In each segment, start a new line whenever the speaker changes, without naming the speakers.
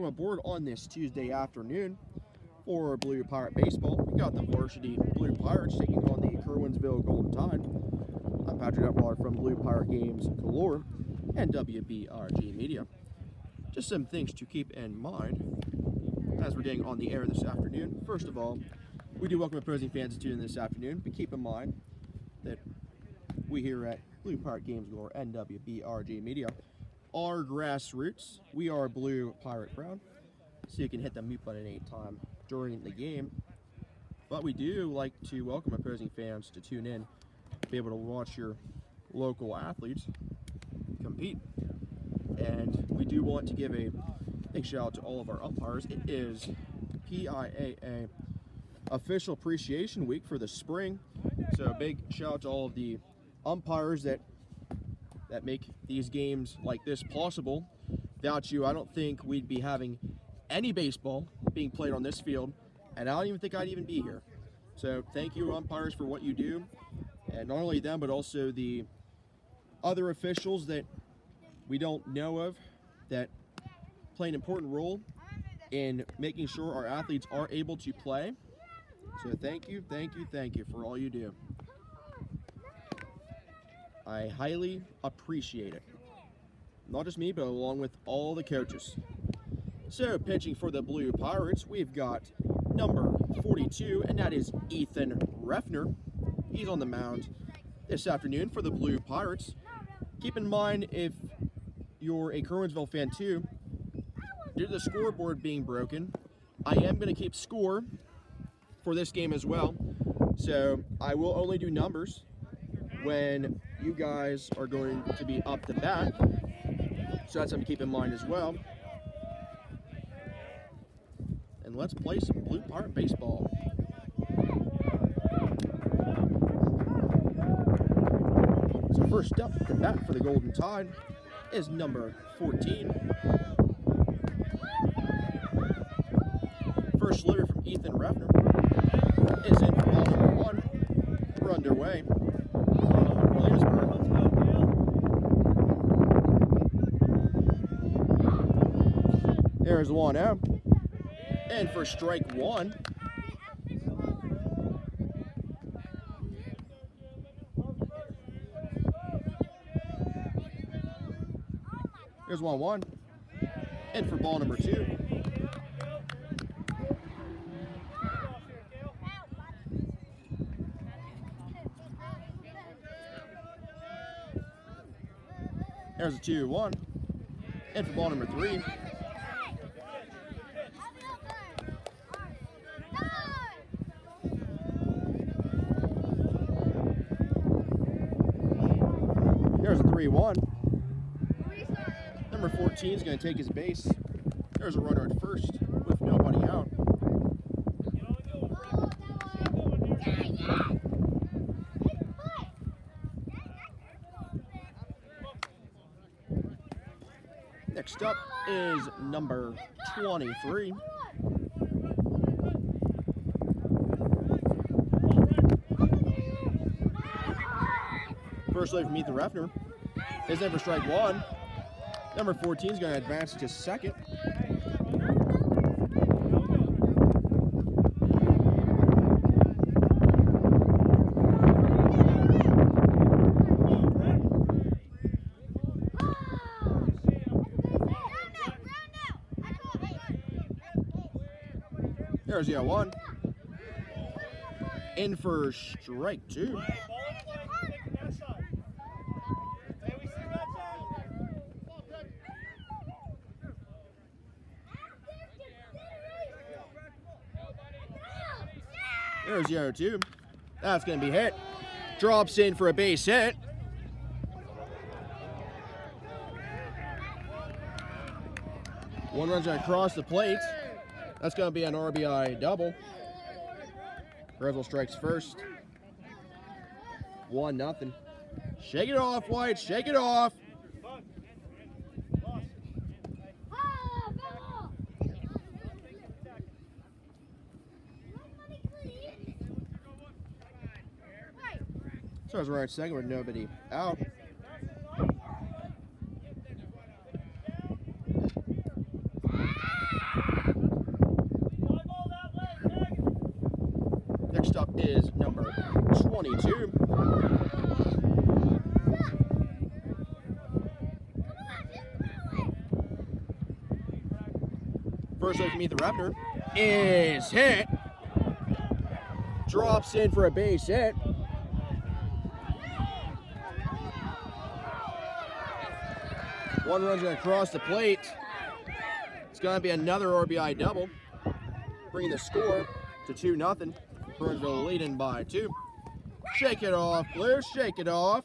welcome aboard on this Tuesday afternoon for Blue Pirate Baseball. We got the Varsity Blue Pirates taking on the Curwensville Golden Tide. I'm Patrick Etwaller from Blue Pirate Games Galore and WBRG Media. Just some things to keep in mind as we're getting on the air this afternoon. First of all, we do welcome opposing fans to tune in this afternoon, but keep in mind that we here at Blue Pirate Games Galore and WBRG Media are grassroots. We are Blue Pirate Brown, so you can hit the mute button any time during the game. But we do like to welcome opposing fans to tune in, be able to watch your local athletes compete. And we do want to give a big shout out to all of our umpires. It is PIAA Official Appreciation Week for the spring, so a big shout out to all of the umpires that make these games like this possible. Without you, I don't think we'd be having any baseball being played on this field, and I don't even think I'd even be here. So thank you, umpires, for what you do, and not only them, but also the other officials that we don't know of that play an important role in making sure our athletes are able to play. So thank you for all you do. I highly appreciate it. Not just me, but along with all the coaches. So pitching for the Blue Pirates, we've got number 42, and that is Ethan Refner. He's on the mound this afternoon for the Blue Pirates. Keep in mind, if you're a Curwensville fan too, due to the scoreboard being broken, I am going to keep score for this game as well. So I will only do numbers when you guys are going to be up to bat. So that's something to keep in mind as well. And let's play some Blue Pirate baseball. So first up to bat for the Golden Tide is number 14. First delivery from Ethan Refner is in for ball number 1. We're underway. Williamsburg. There's 1-0. And for strike 1. There's 1-1. And for ball number 2. There's a 2-1. And for ball number 3. There's a 3-1. Number 14 is going to take his base. There's a runner at first with nobody out. Next up is number 23. First play from Ethan Refner is in for strike 1. Number 14 is going to advance to second. There's the 1. In for strike 2. There's 0-2. That's going to be hit. Drops in for a base hit. One run's going to cross the plate. That's going to be an RBI double. Curwensville strikes first. 1-0. Shake it off, White. Shake it off. So as we're at second with nobody out. Next up is number 22. First look to meet the Raptor is hit. Drops in for a base hit. One run's going to cross the plate. It's going to be another RBI double, bringing the score to 2-0. Curwensville leading by 2. Shake it off, Blue. Shake it off.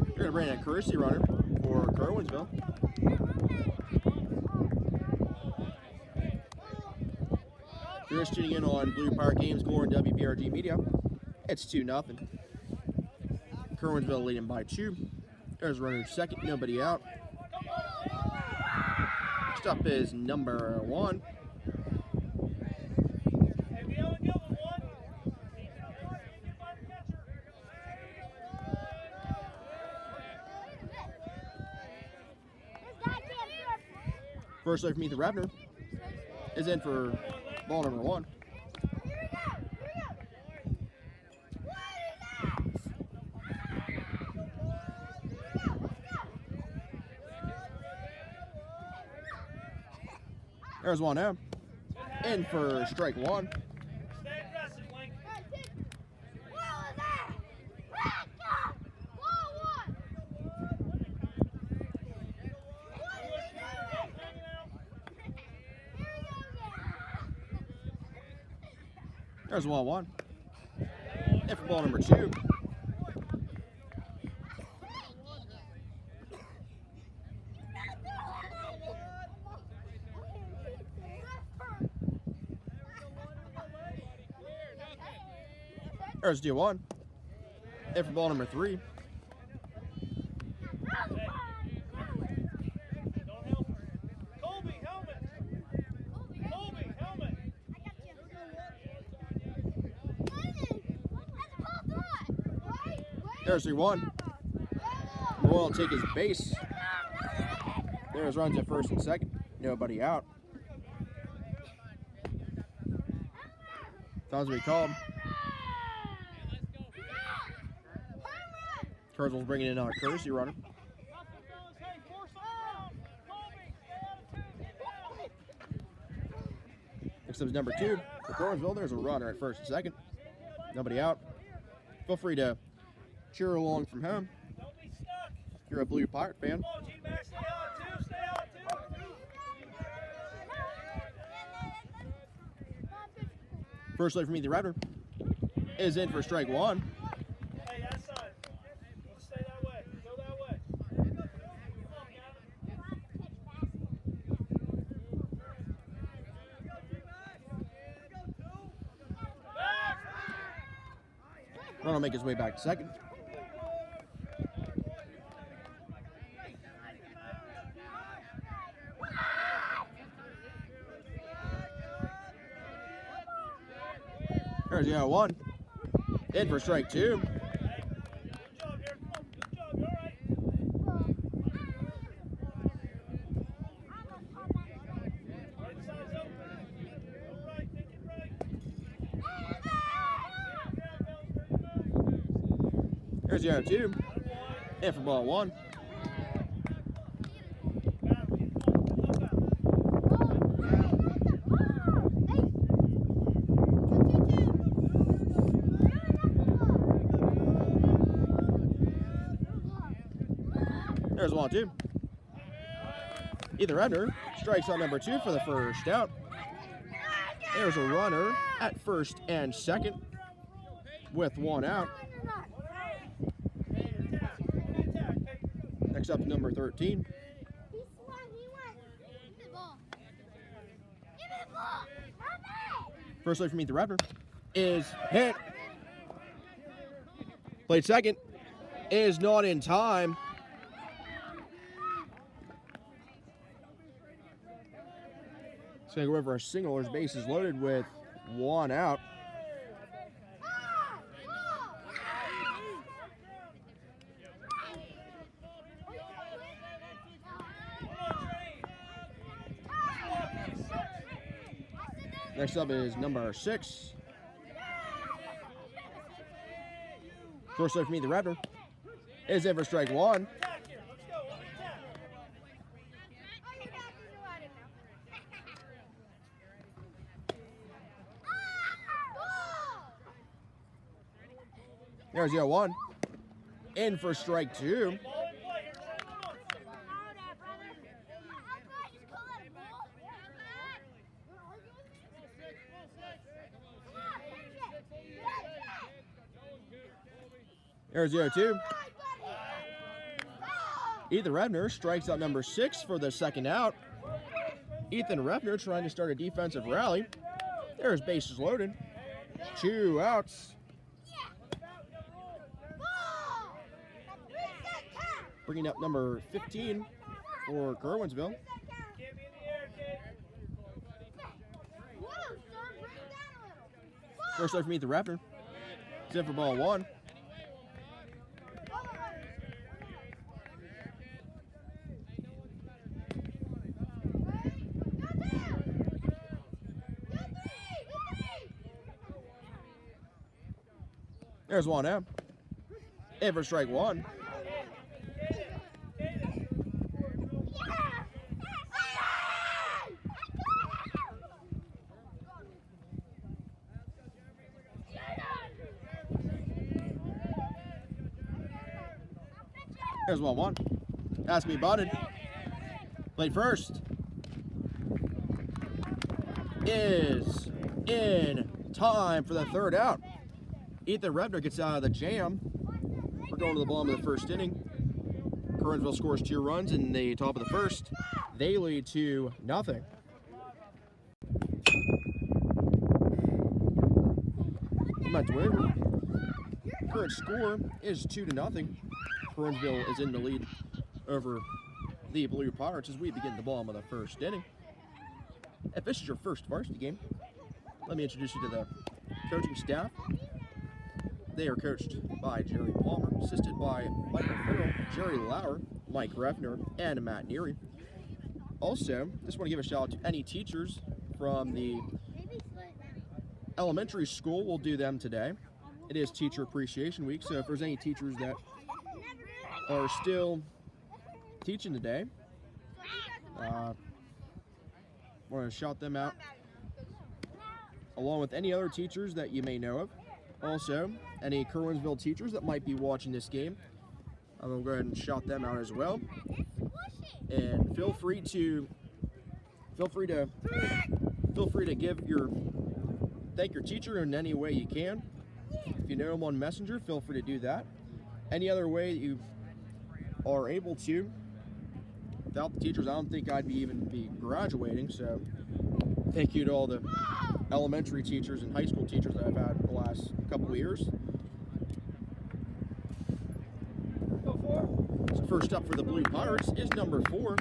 You're going to bring in a courtesy runner for Curwensville. You're just tuning in on Blue Pirate Games, Core, and WPRG Media. It's 2-0. Curwensville leading by 2. There's runner second, nobody out. Next up is number 1. First look for Meet the Raptor is in for ball number 1. There's 1 out. In for strike 1. There's 1-1. In for ball number 2. There's D1. In for ball number 3. There's 3-1. Royal will take his base. There's runs at first and second. Nobody out. Time's to be called. Curwensville's bringing in a courtesy runner. Next up is number 2 for Curwensville. There's a runner at first and second. Nobody out. Feel free to cheer along from home if you're a Blue Pirate fan. First look for me, the Raptor is in for strike 1.
Hey, that side. Let's stay that way. Go that way.
Run will make his way back to second. There's the 1. In for strike 2.
Good job here. Come on. Good job. You all right? Right side's open. Go right. Take it right.
There's the 2. In for ball 1. There's 1-2. Either ender strikes on number 2 for the first out. There's a runner at first and second with 1 out. Next up, number 13. First look for Meet the Raptor is hit. Played second. Is not in time. It's going to go over a single. His base is loaded with 1 out. Next up is number 6. First strike from either Raptor is in for strike 1.
Attack here. Let's go. Let me attack.
There's 0-1. In for strike 2.
Ball in play here. Come on.
There's 0-2. Ethan Rebner strikes out number 6 for the second out. Ethan Rebner trying to start a defensive rally. There's bases loaded. 2 outs. Bringing up number 15 for Curwensville.
Can't be in the air, kid.
First strike from Ethan Rebner. He's in for ball 1. There's 1 out. In for strike 1. There's 1-1. Has to be bunted. Played first. Is in time for the third out. Ethan Rebner gets out of the jam. We're going to the bottom of the first inning. Curwensville scores 2 runs in the top of the first. They lead 2-0. Current score is 2-0. Curwensville is in the lead over the Blue Pirates as we begin the bottom of the first inning. If this is your first varsity game, let me introduce you to the coaching staff. They are coached by Jerry Palmer, assisted by Michael Farrell, Jerry Lauer, Mike Refner, and Matt Neary. Also, just want to give a shout out to any teachers from the elementary school. We'll do them today. It is Teacher Appreciation Week, so if there's any teachers that are still teaching today, want to shout them out, along with any other teachers that you may know of. Also, any Curwensville teachers that might be watching this game, I'm going to go ahead and shout them out as well. And feel free to thank your teacher in any way you can. If you know them on Messenger, feel free to do that. Any other way that you are able to. Without the teachers, I don't think I'd even be graduating. So, thank you to all the elementary teachers and high school teachers that I've had the last couple of years. So first up for the Blue Pirates is number 4,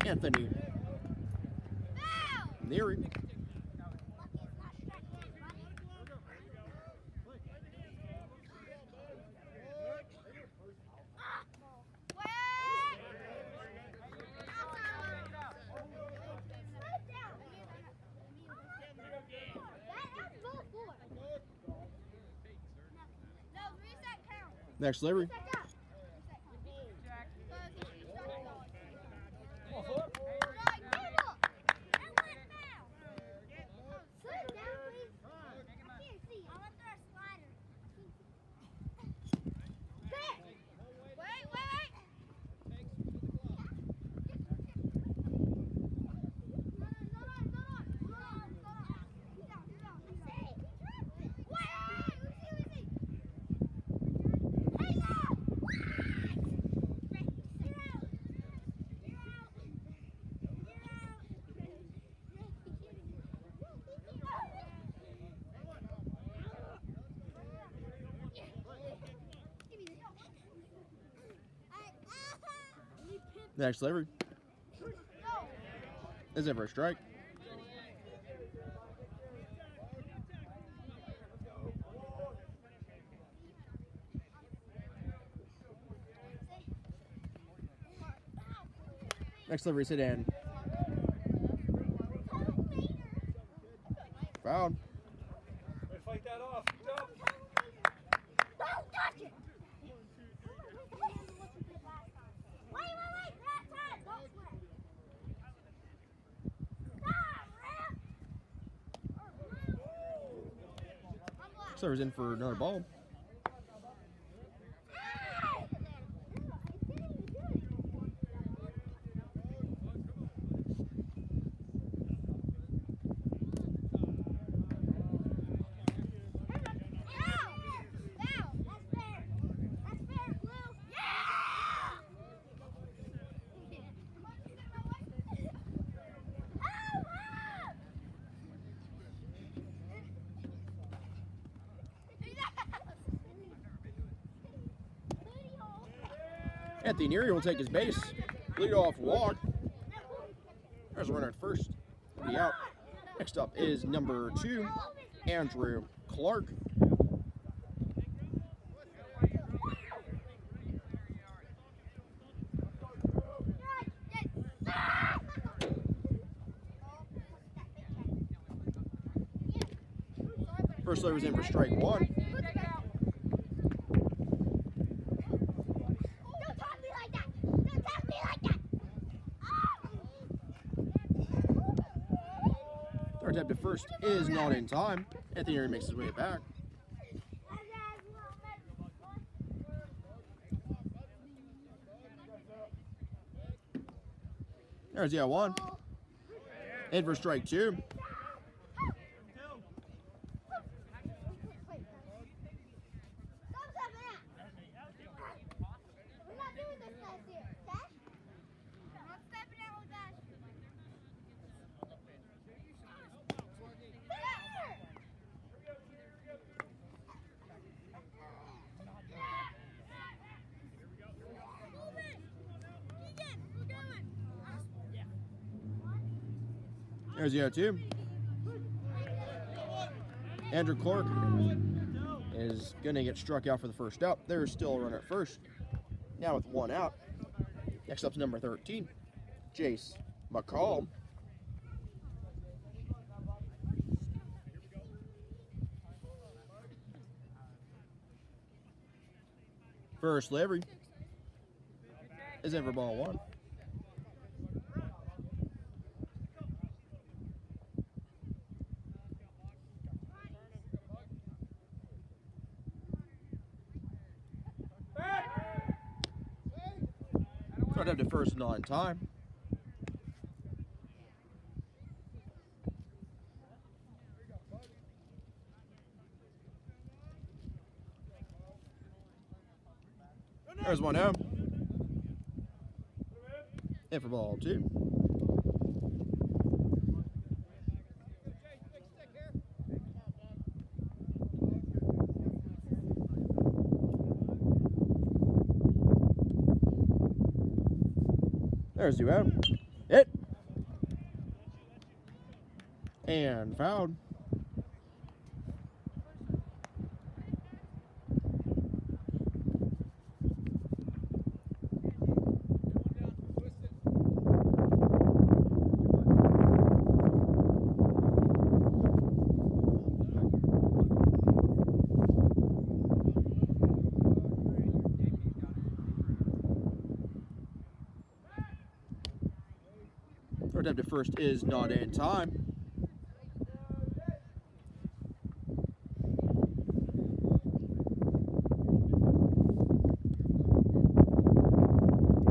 Anthony Neary. Next delivery. Next delivery is in for a strike. Next delivery is hit in. fouled.
Let's fight that off. Jump.
Don't touch it! Wait, that time! Don't sweat.
Serves in for another ball. Anthony Neary will take his base. Leadoff walk. There's a runner at first. Be out. Next up is number 2, Andrew Clark. First load was in for strike 1. Third attempt to first is not in time. Anthony Neary makes his way back. There's the 1. In for strike 2. There's the 0-2. Andrew Clark is going to get struck out for the first out. There's still a runner at first. Now with 1 out. Next up's number 13, Jace McCall. First delivery is in for ball 1. Third up to first, not in time. There's 1 out. In for ball 2. There's 2 out. Hit. And fouled. Third up to first is not in time.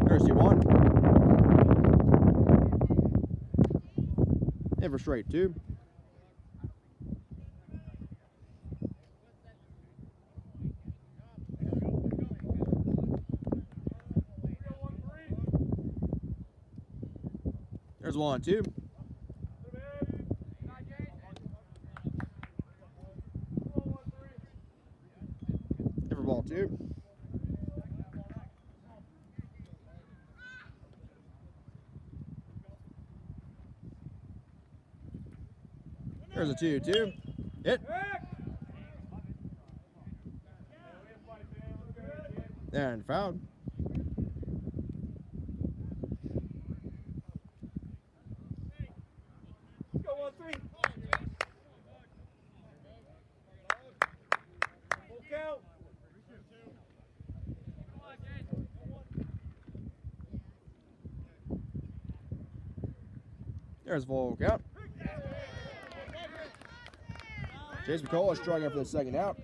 There's the 1. In for straight 2. There's 1-2. In for ball 2. There's a 2-2. Hit. And fouled. There's full count. Chase McCall is trying up for the second out.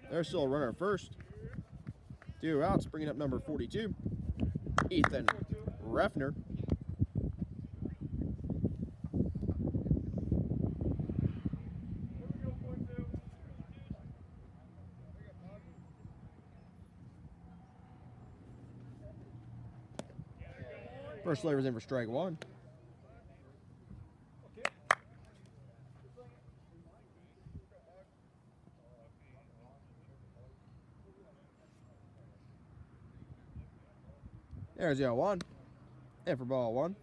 There's still a runner at first. 2 outs, bringing up number 42, Ethan Refner. First slider's in for strike 1. There's the 0-1. And for ball 1.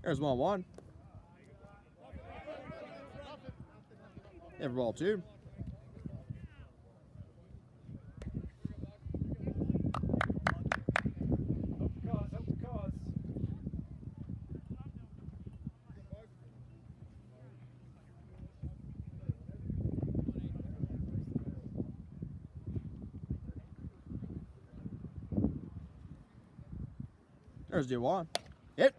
There's 1-1. And for ball 2. There's the 1. Hit.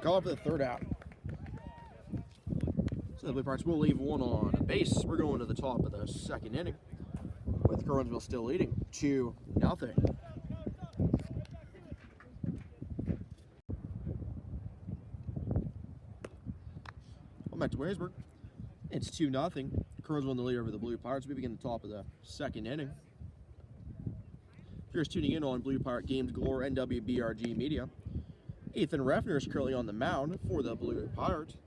Call for the third out. So the Blue Pirates will leave one on base. We're going to the top of the second inning with Curwensville still leading 2-0. Welcome back to Williamsburg. It's 2-0. Curwensville in the lead over the Blue Pirates. We begin the top of the second inning. If you're just tuning in on Blue Pirate Games Galore and WBRG Media, Ethan Refner is currently on the mound for the Blue Pirates.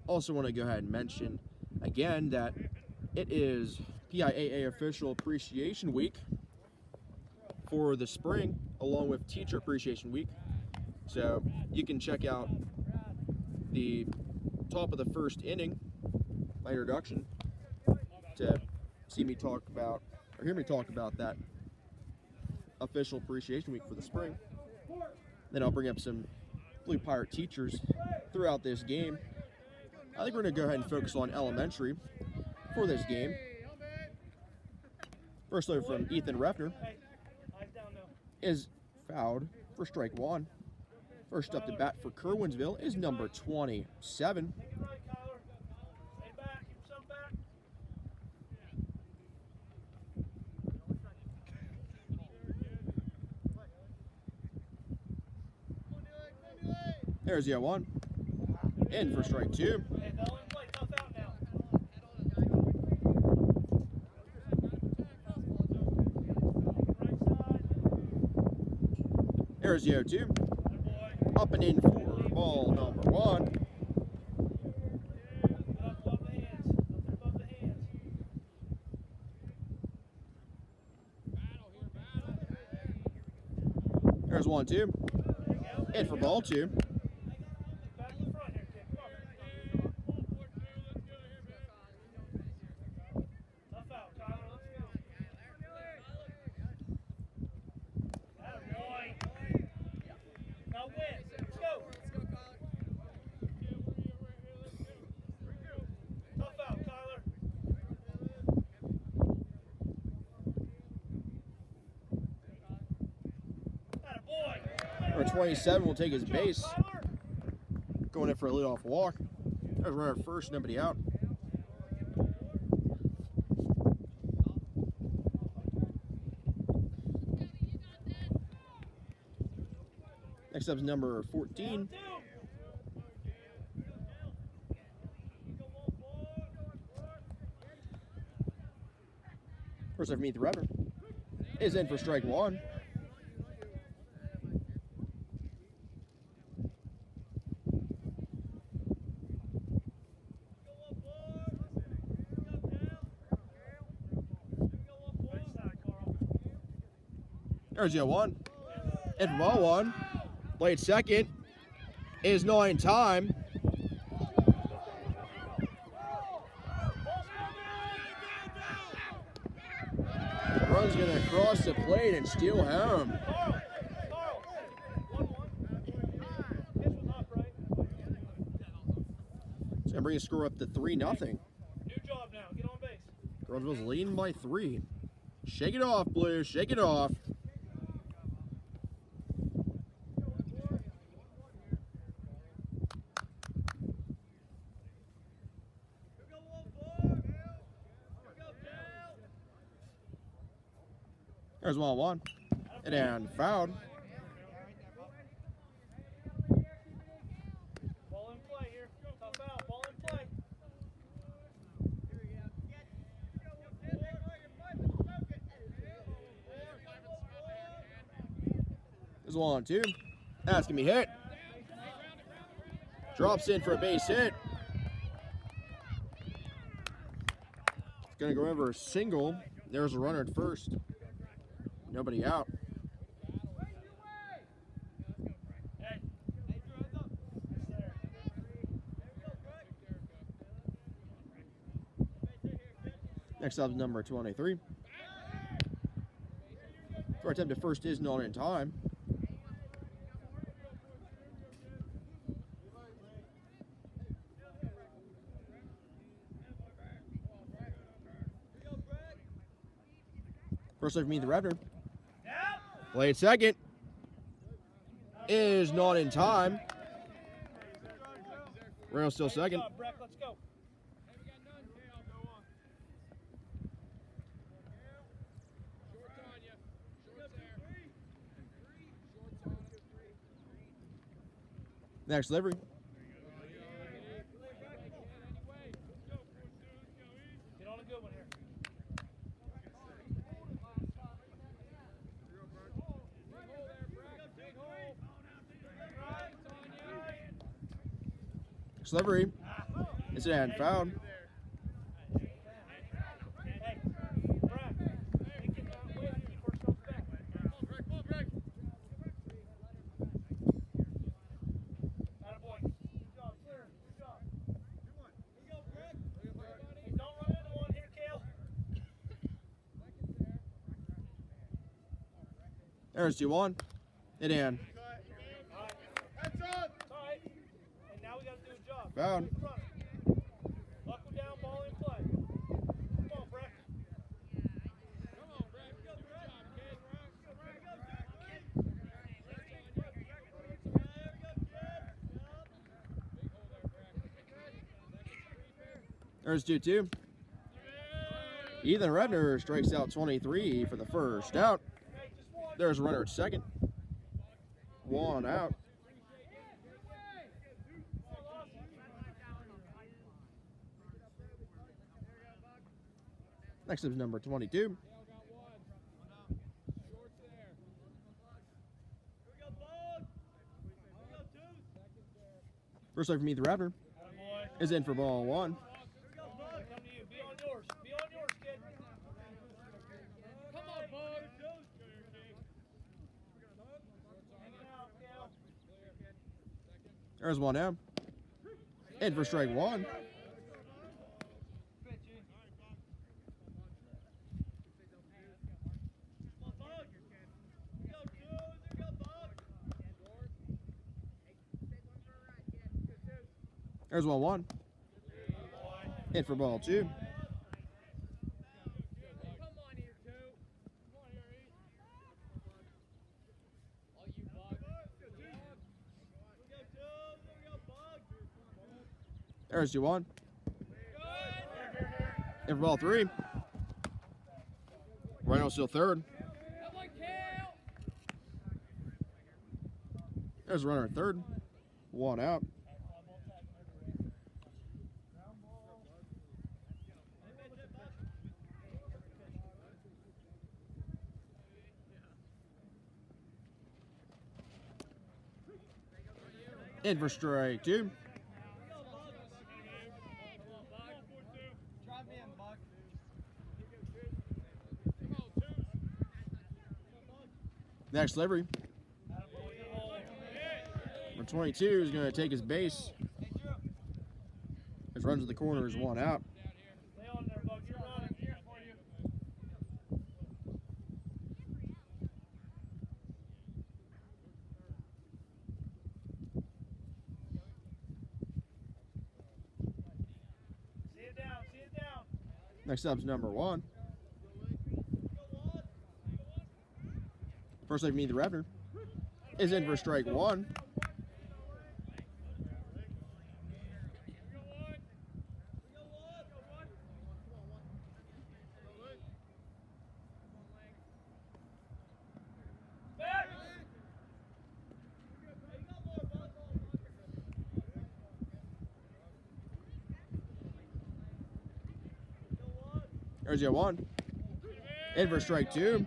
Also want to go ahead and mention again that it is PIAA Official Appreciation Week for the spring, along with Teacher Appreciation Week. So you can check out the top of the first inning, my introduction, to see me talk about, or hear me talk about that Official Appreciation Week for the spring. Then I'll bring up some Blue Pirate teachers throughout this game. I think we're going to go ahead and focus on elementary for this game. First throw from Ethan Refner is fouled for strike 1. First up to bat for Curwensville is number 27. There's the 0-1. In for strike 2. There's the 0-2. Up and in for ball number 1. There's 1-2. In for ball 2. Number 27 will take his base. Going in for a leadoff walk. There's runner first, nobody out. Next up is number 14. First up from Ethan Refner is in for strike 1. There's the 0-1. And from ball 1, late second is not in time. run's going to cross the plate and steal home.
Carl. 1-1. Pitch was up, right?
It's going to bring the score up to 3-0.
New job now. Get on base.
Curwensville's leading by 3. Shake it off, Blue. Shake it off. There's 1-1. And fouled.
Ball in play here. Tough out. Ball in play.
There's 1-2. That's going to be hit. Drops in for a base hit. It's going to go over a single. There's a runner at first. Nobody out. Next up is number 23. Throw attempt at first is not in time. First life meet the Raptor. Play at second. Is not in time. Reynolds still second.
Let's go.
Next delivery.
Get on a good one here.
Delivery. It's an foul.
Hey, Brad, make him not wait before it comes back. Attaboy. Good job, clear. Good job. Hey, don't run into one here, Kale.
There's 2-1. It in.
It's all right. And now we got to do a job.
Foul.
Buckle down, ball in play. Come on, Breck.
There's 2-2. Ethan Redner strikes out 23 for the first out. There's a runner at second. 1 out. Next up is number 22. First life from Ethan Raptor is in for ball 1.
Come to you. Be on yours. Be on yours, kid. Come on, bud. Hang out, Kale.
There's 1 out. In for strike 1. There's 1-1. In for ball 2. There's 2-1. In for ball 3. Reynolds still third. There's a runner at third. 1 out. In for strike 2. Next delivery. Number 22 is going to take his base. His runs to the corner is 1 out.
Stay on there, Buck. You're running. Here for you.
Next up's number 1. First like me, the Revenor, is in for strike 1. There's your 1. In for strike 2.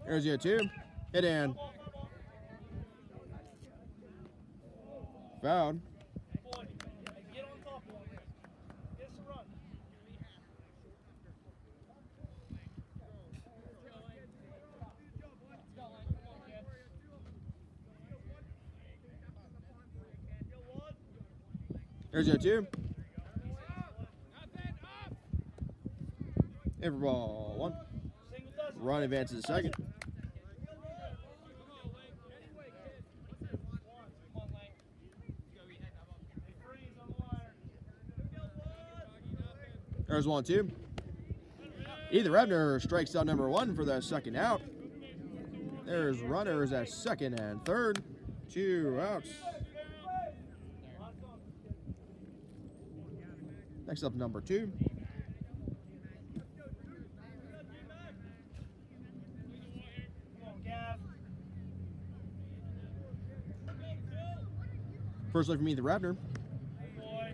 There's your 2. Hit in. Fouled.
Get on top of him. Get some run.
There's your 2. In for ball 1. Run advances to second. There's 1-2. Either Revenor strikes out number 1 for the second out. There's runners at second and third. 2 outs. Next up, number 2. First look for me, the Revenor,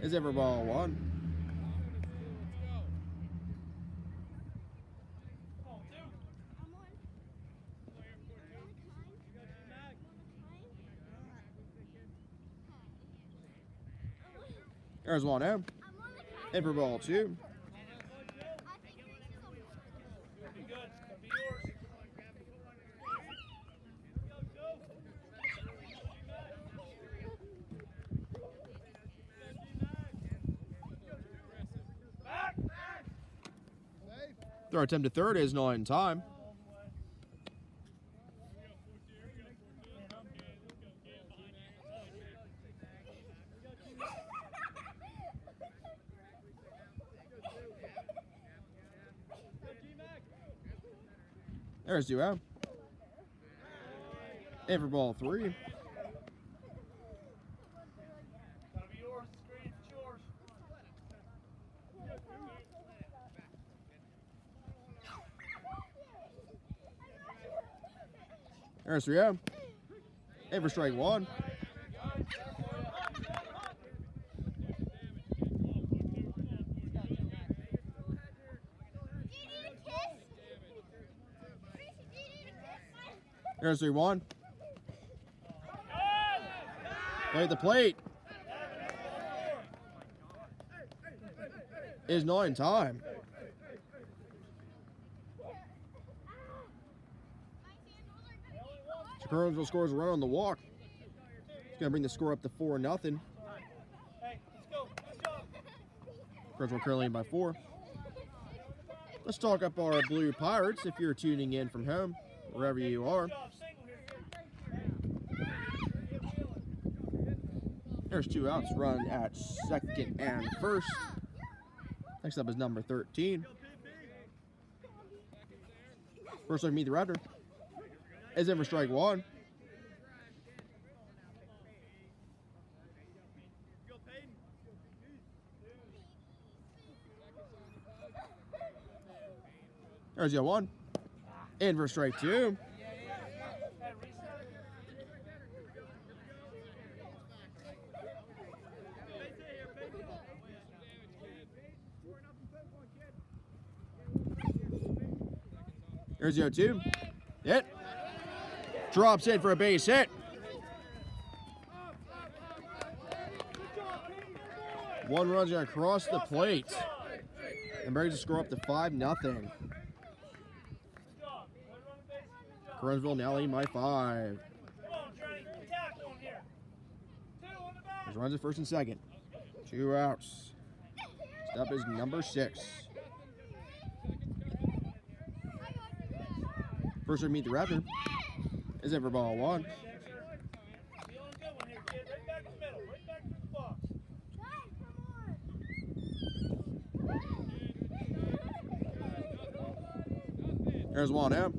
is in for ball 1. There's 1-0. In for ball 2. Throw attempt to third is not in time. There's 2 out. In for ball 3. There's 3 out. In for strike 1. There's 3-1. Play at the plate. Is not in time. Curwensville scores a run on the walk. It's going to bring the score up to 4-0.
Hey, let's go.
Curwensville currently by 4. Let's talk up our Blue Pirates if you're tuning in from home, wherever you are. There's 2 outs, run at second and first. Next up is number 13. First look, meet the Raptor. Is in for strike 1. There's your 1. In for strike 2. There's your 2. Hit. Drops in for a base hit. One runs across the plate. And brings the score up to 5-0. Curwensville now leading by 5. There's runs at first and second. 2 outs. Next up is number 6. First to meet the Raptor is in for ball one.
Be on a good one here, kid. Right back in the middle. Right back through the box.
There's one out.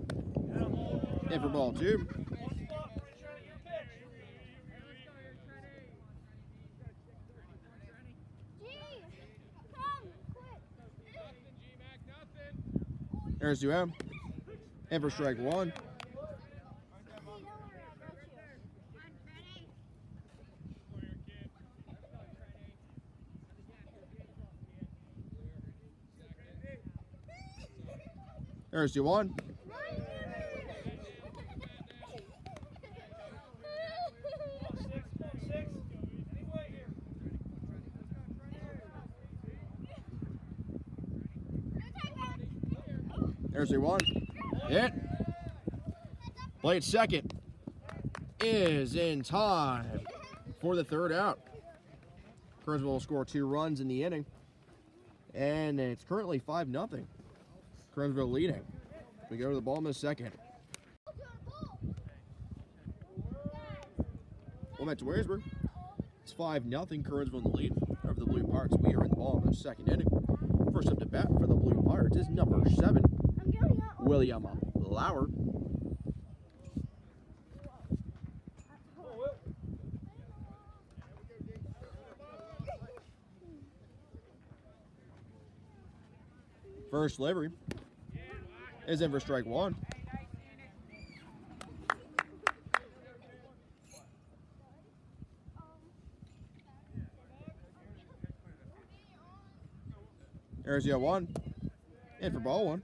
In for ball two.
One spot for returning your pitch.
There's two out. In for strike one. There's 2-1.
Come on, six. Any way here.
There's 3-1. Hit. Played second is in time for the third out. Curwensville will score 2 runs in the inning. And it's currently 5-0. Curwensville leading. We go to the bottom of the second. Well, to Williamsburg. It's 5-0. Curwensville in the lead over the Blue Pirates. We are in the bottom of the second inning. First up to bat for the Blue Pirates is number 7, William Lauer. First delivery is in for strike one. There's the 1. In for ball one.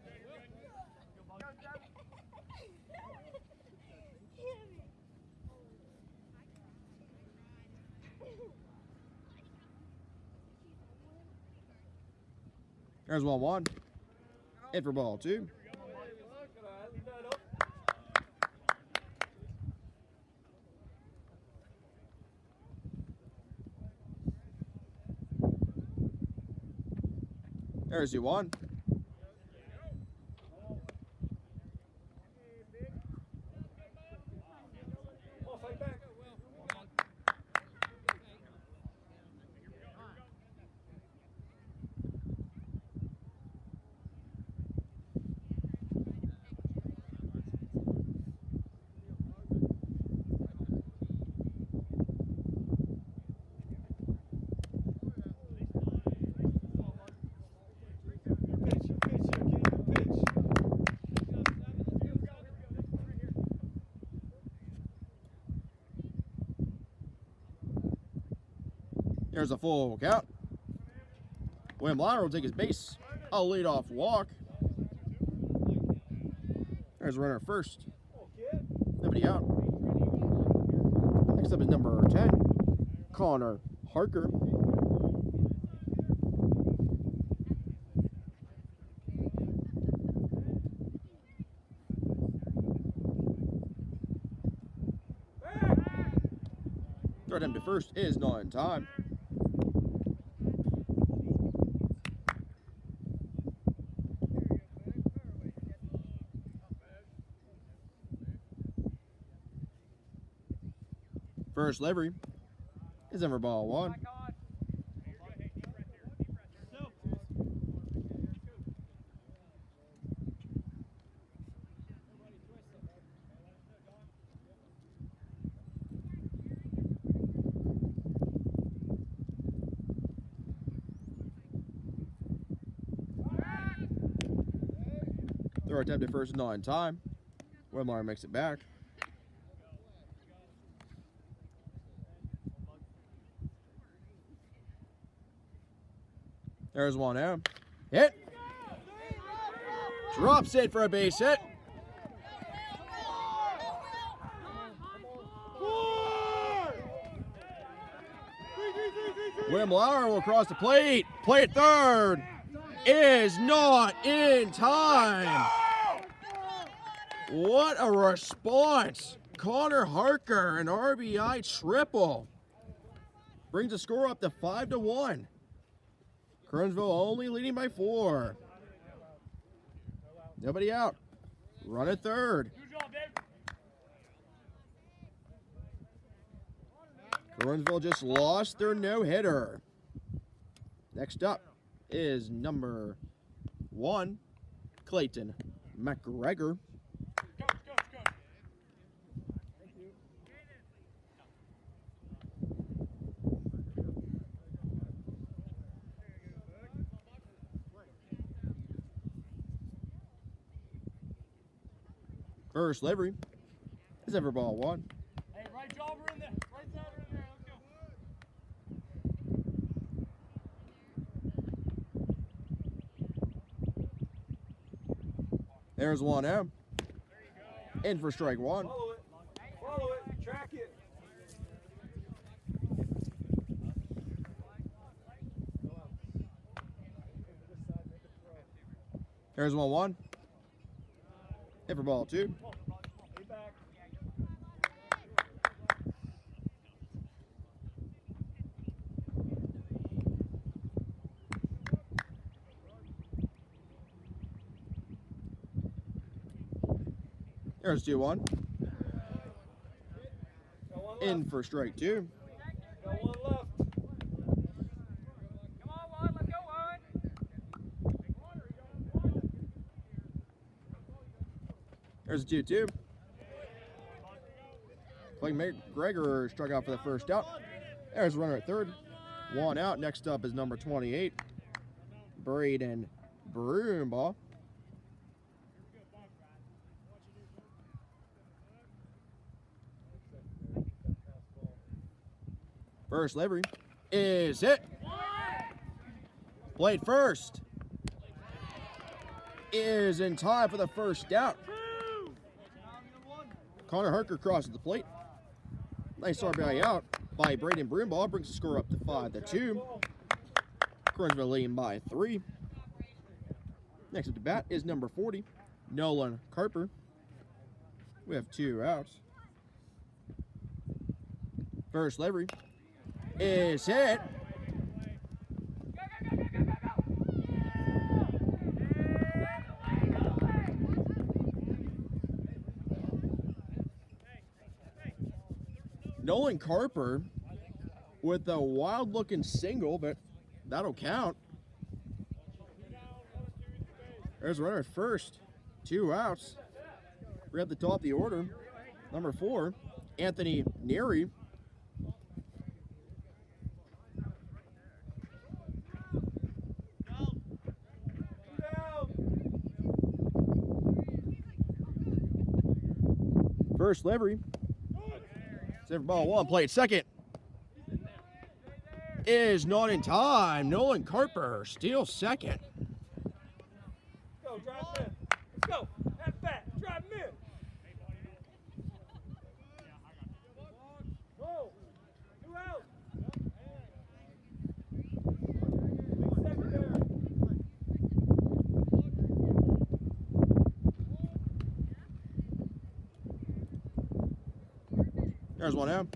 There's 1-1. In for ball two. There's the 1. There's a full count. William Lauer will take his base. A leadoff walk. There's a runner at first. Nobody out. Next up is number 10, Connor Harker. Throw him to first is not in time. First delivery is in for ball one. Throw attempt at first is not in time. Wilmar makes it back. There's one out. Hit. Drops it for a base hit. William Lauer will cross the plate. Play at third. Is not in time. What a response. Connor Harker, an RBI triple. Brings the score up to 5-1. Curwensville only leading by 4. Nobody out. Run at third.
Good job, Dave.
Curwensville just lost their no-hitter. Next up is number 1, Clayton McGregor.
Coach.
First livery is ever ball 1.
Hey, right jobber in there. Right side in there. Let's go.
There's 1-0. In for strike 1.
Follow it. Track it.
There's 1-1. In for ball 2.
Get back.
There's 2-1.
Got one
In
left.
for strike 2.
Got one left. Come on, Juan. Let's go, Juan.
There's a 2-2. Clayton McGregor struck out for the first out. There's a runner at third. 1 out. Next up is number 28, Braden Broombaugh. First livery is hit. Played first. Is in time for the first out. Connor Harker crosses the plate. Nice RBI out by Braden Broombaugh. Brings the score up to 5-2. Curwensville leading by 3. Next up to bat is number 40, Nolan Carper. We have 2 outs. First livery is hit. Nolan Carper with a wild-looking single, but that'll count. There's a runner at first. 2 outs. We're at the top of the order. Number 4, Anthony Neary. First livery. Save ball 1, played second. Is not in time. Nolan Carper steals second.
Go, drive mid. Let's go. At bat. Drive mid. Go. 2 out. Secondary.
There's 1 out.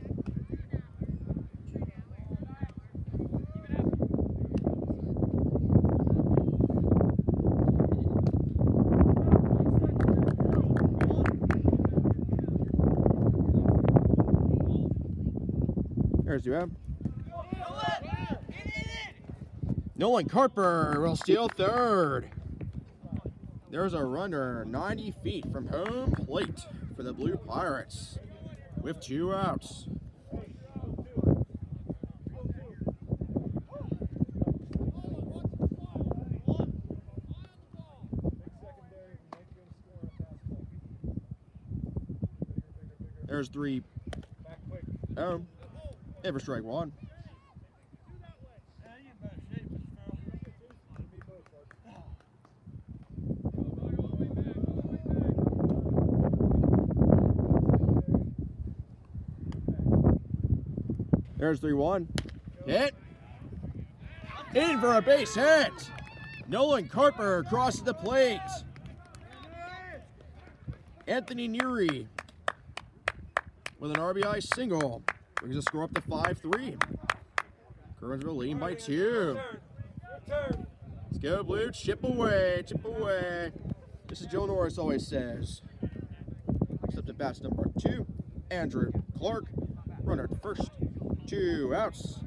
There's 2 out. Nolan Carper will steal third. There's a runner 90 feet from home plate for the Blue Pirates with 2 outs. There's 3 home. Ever strike 1. There's 3-1. Hit. In for a base hit. Nolan Carper crosses the plate. Anthony Neary with an RBI single. Brings the score up to 5-3. Curwensville leading by 2. Let's go, Blue. Chip away. Chip away. Mrs. Joe Norris always says. Next up to bats number 2, Andrew Clark. Runner at first. 2 outs.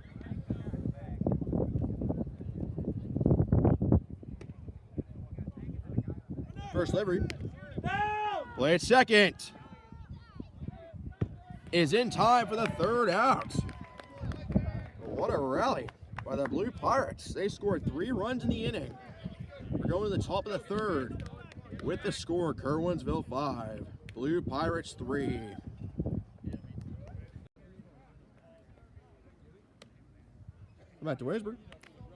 First livery. Play at second. Is in time for the 3rd out. What a rally by the Blue Pirates. They scored 3 runs in the inning. We're going to the top of the 3rd with the score Curwensville 5, Blue Pirates 3. Come back to Williamsburg.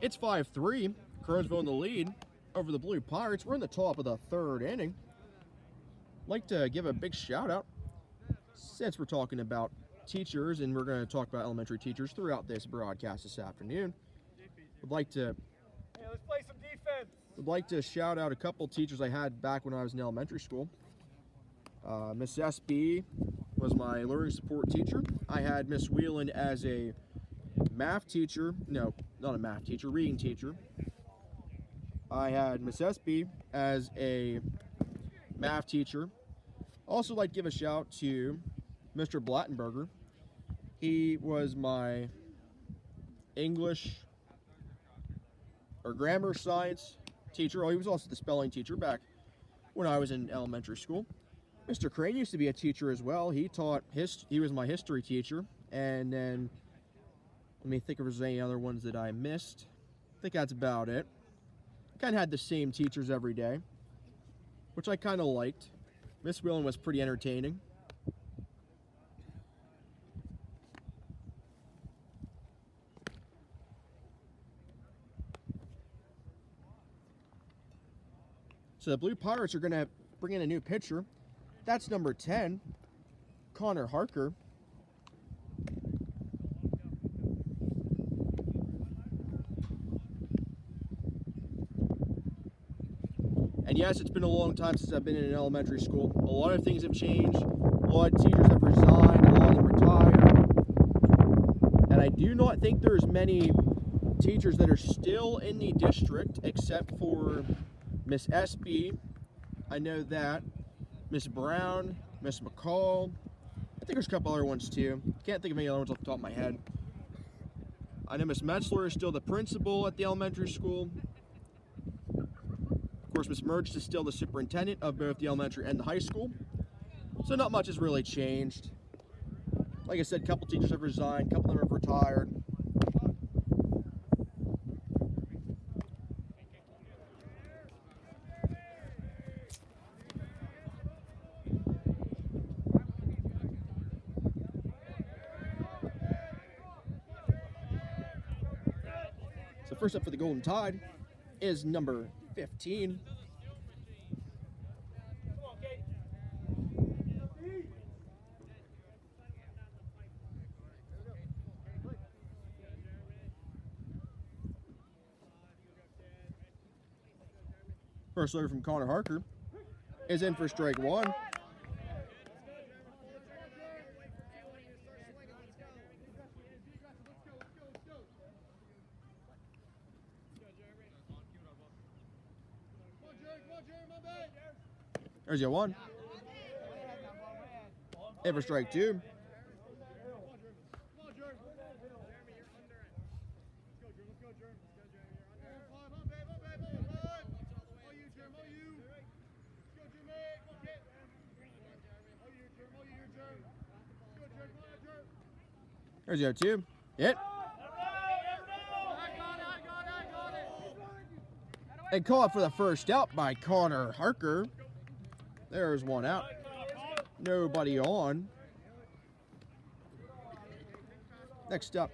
It's 5-3. Curwensville in the lead over the Blue Pirates. We're in the top of the 3rd inning. I'd like to give a big shout out, since we're talking about teachers, and we're going to talk about elementary teachers throughout this broadcast this afternoon. I'd like to
let's play some defense.
Would like to shout out a couple teachers I had back when I was in elementary school. Miss SB was my learning support teacher. I had Miss Whelan as a math teacher. No, not a math teacher, reading teacher. I had Miss SB as a math teacher. Also like to give a shout to Mr. Blattenberger. He was my English or grammar science teacher. Oh, he was also the spelling teacher back when I was in elementary school. Mr. Crane used to be a teacher as well. He was my history teacher. And then, let me think if there's any other ones that I missed. I think that's about it. Kind of had the same teachers every day, which I kind of liked. Miss Whelan was pretty entertaining. So the Blue Pirates are going to bring in a new pitcher. That's number 10, Connor Harker. And yes, it's been a long time since I've been in an elementary school. A lot of things have changed. A lot of teachers have resigned. A lot of them retired. And I do not think there's many teachers that are still in the district, except for Miss SB. I know that. Miss Brown, Miss McCall. I think there's a couple other ones too. Can't think of any other ones off the top of my head. I know Miss Metzler is still the principal at the elementary school. Of course, Miss Merge is still the superintendent of both the elementary and the high school. So not much has really changed. Like I said, a couple teachers have resigned, a couple of them have retired. So first up for the Golden Tide is number 15. First serve from Connor Harker is in for strike 1. There's your 1. In for strike 2. There's your 2. Hit. And caught for the first out by Connor Harker. There's 1 out. Nobody on. Next up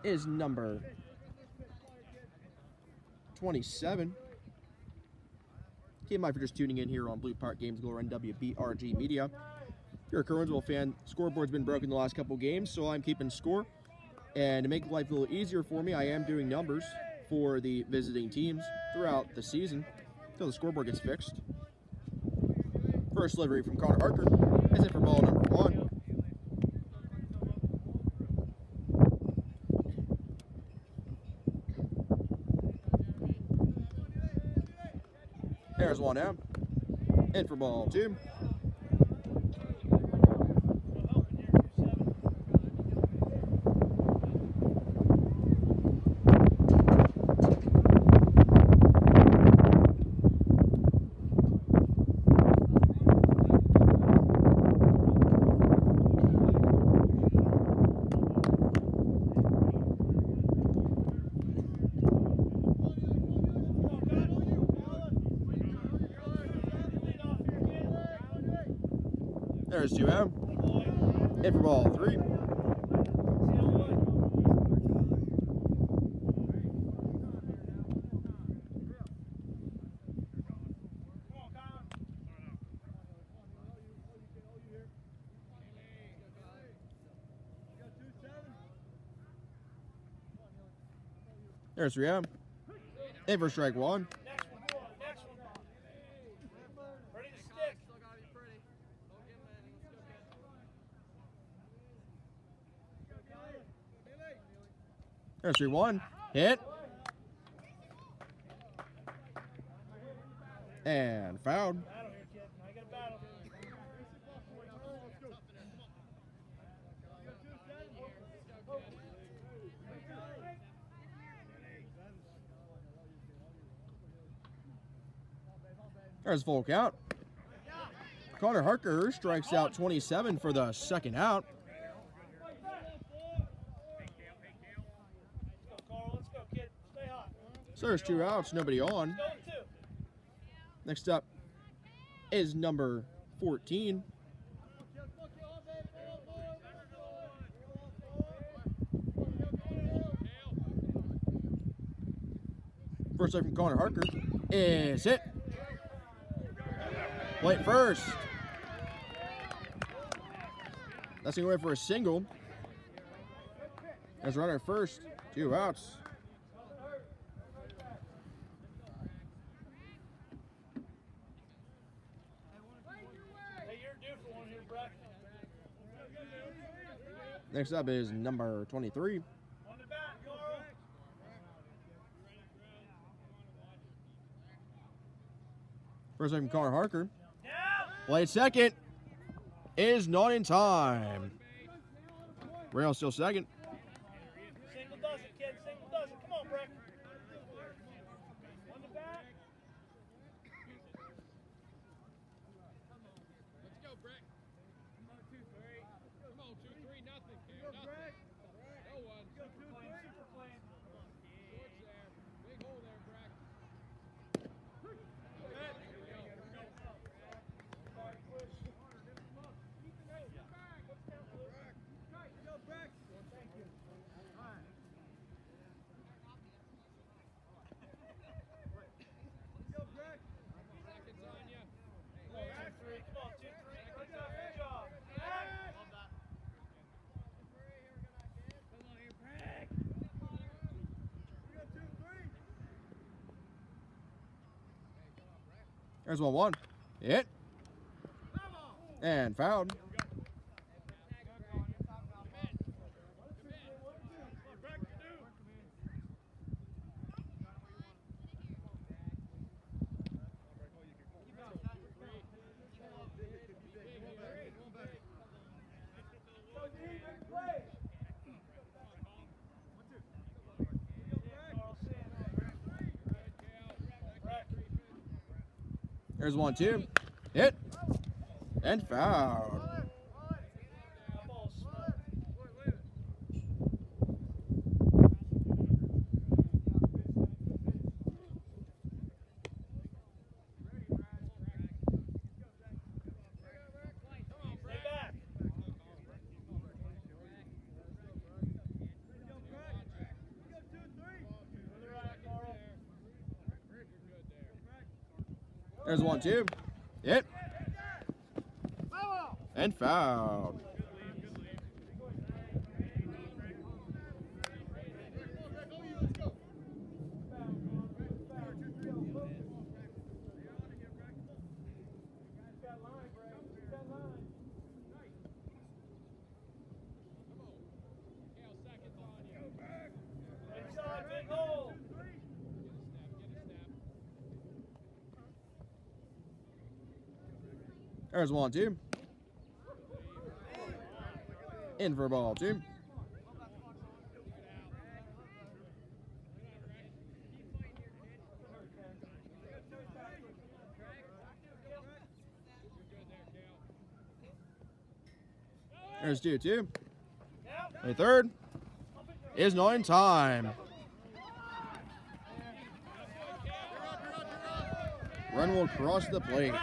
is number 27. Keep in mind if you're just tuning in here on Blue Park Games Glory and WBRG Media. If you're a Curwensville fan, scoreboard's been broken the last couple games, so I'm keeping score. And to make life a little easier for me, I am doing numbers for the visiting teams throughout the season until the scoreboard gets fixed. First delivery from Connor Harker is it for ball number 1. There's 1 out. In for ball 2. There's 2 out. In for ball 3. There's 3 out. In for strike 1.
Next one. Ready to stick.
There's 3-1. Hit. And fouled.
Battle here, kid. Now you got to battle.
There's a full count. Connor Harker strikes out 27 for the second out.
Let's go, Carl. Let's go, kid. Stay hot.
So there's 2 outs, nobody on.
Go with 2.
Next up is number 14. First strike from Connor Harker is hit. Plate first. That's going away for a single. There's a runner at first. 2 outs.
Hey, you're due for one here, Breck.
Next up is number 23.
On the bat, Carl.
First strike from Connor Harker.
Down.
Plate second is not in time. Rail still second.
Single does it, kid. Single does it. Come on, Breck. On the bat.
Let's go, Breck. Come on, 2-3. Come on, 2-3, nothing. Nothing. No one.
Super playing.
Short's there. Big hole there, Breck. Seconds on you.
Come on, 2-3. Come on, 2-3. Good job.
There's 1-1. Hit. And fouled. There's 1-2. Hit. And fouled. There's 1-2. Hit. And fouled. There's 1-2. In for ball 2. There's 2-2. A third is not in time. Run will cross the plate.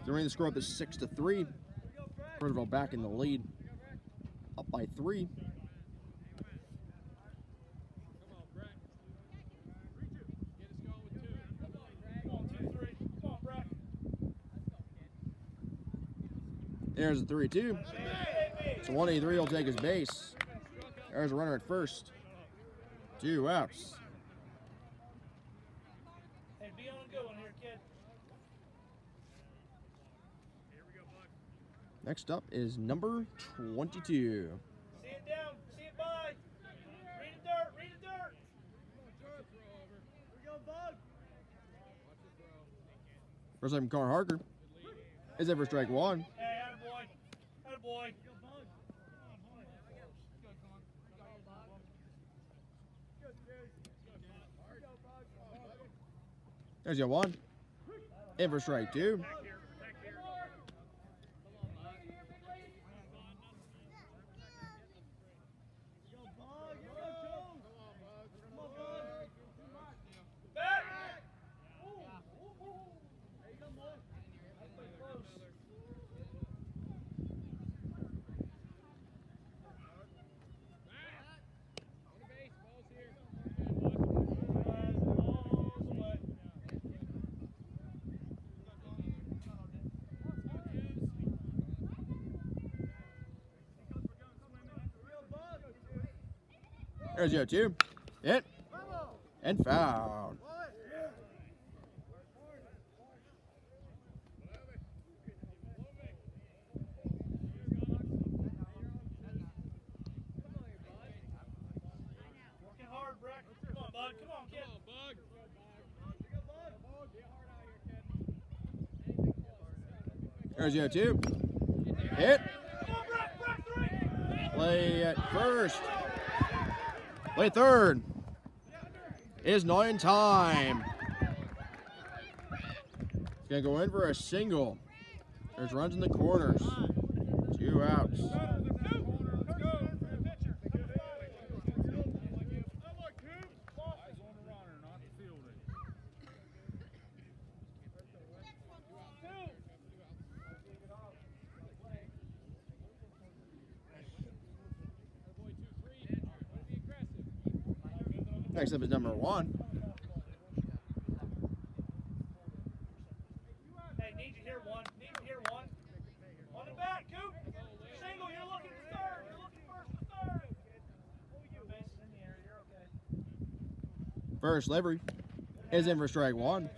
Bringing the score up to 6-3. Curwensville back in the lead, up by 3. There's a 3-2. So 183 will take his base. There's a runner at first. 2 outs.
Hey, be on a good one here, kid.
Next up is number 22.
See it down, see it by. Read it dirt, read it dirt.
First time Carr Harker is in for strike 1.
Hey, attaboy. Attaboy.
There's your 1. In for strike 2. There's your 2. Hit. And foul.
Working hard, Breck. Come on, bud. Come on, kid.
There's your 2. Hit.
Come on, Breck. Breck, 3.
Play at first. Play third. Is not in time. It's going to go in for a single. There's runs in the corners. 2 outs. Next up is number 1.
Hey, need you here, 1. Need you here, 1. On the back, Coop. Single, you're looking for third. You're looking first for third. Base is in the air. You're okay.
First delivery is in for strike 1.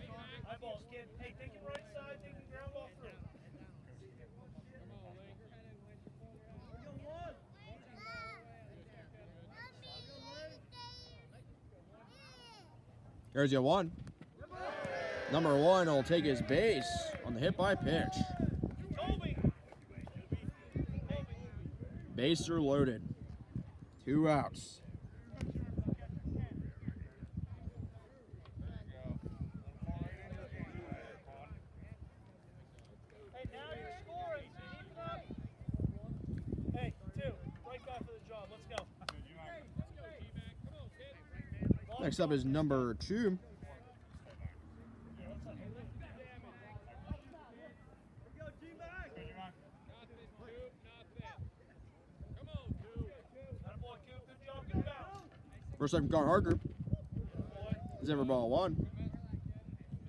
Eyeballs, kid. Hey, thinking right side, thinking ground ball through.
There's your 1. Number 1 will take his base on the hit by pitch.
Toby.
Bases are loaded. 2 outs.
Hey, now you're scoring. Keep it up. Hey, 2. Right guy for the job. Let's go.
Next up is number 2. First time Carr Harker is in for ball 1.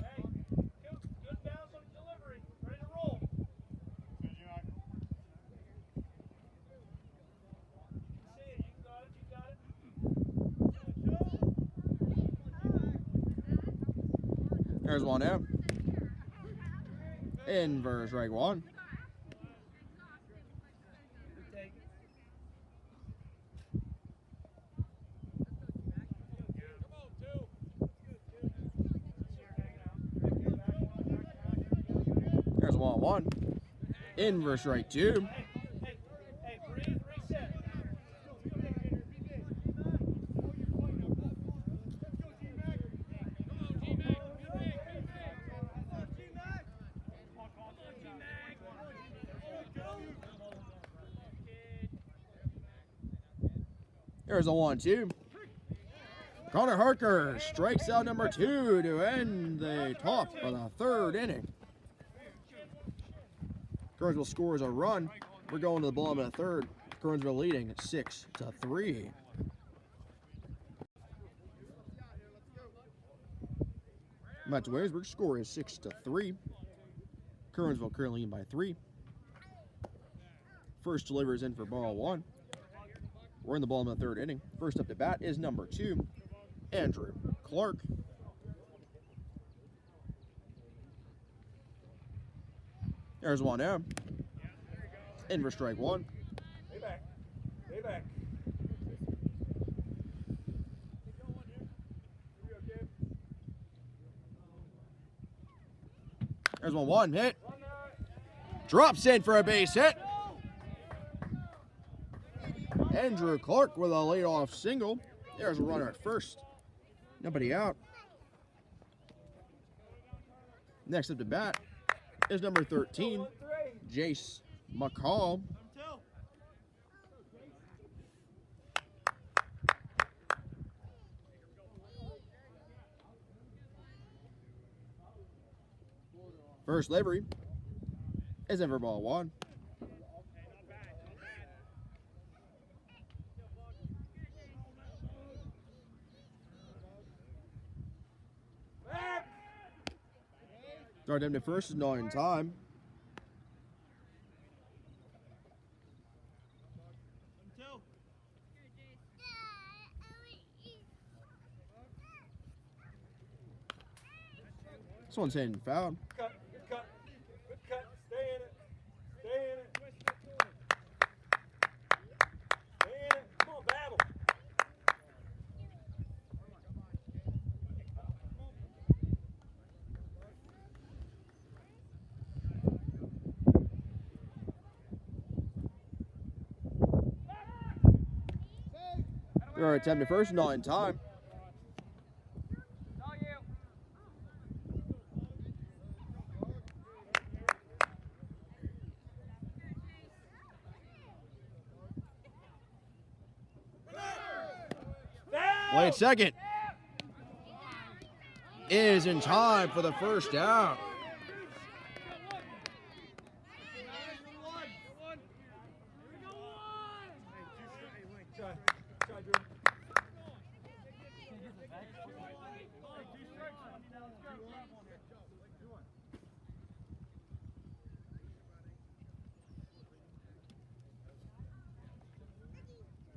Hey, good bounce on delivery. Ready to roll. See it. You got it. You got it.
There's 1 out. In for strike 1.
Take it.
1-1. In for strike 2.
Hey, breathe, reset.
There's a 1-2. Connor Harker strikes out number 2 to end the top of the 3rd inning. Curwensville scores a run. We're going to the bottom of the 3rd. Curwensville leading 6-3. Back to Williamsburg, score is 6-3. Curwensville currently leading by 3. First delivers in for ball 1. We're in the bottom of the 3rd inning. First up to bat is number 2, Andrew Clark. There's 1 out. In for strike 1.
Stay back. Stay back.
There's 1-1 hit. Drops in for a base hit. Andrew Clark with a leadoff single. There's a runner at first. Nobody out. Next up to bat is number 13, Jace McCall. First delivery is in for ball 1. Start him to first is not in time. This one's hitting foul.
Cut, good cut, good cut. Stay in it. Stay in it. Stay in it. Come on, battle.
They're attempting to first, not in time. Late second is in time for the first down.
Try, Drew.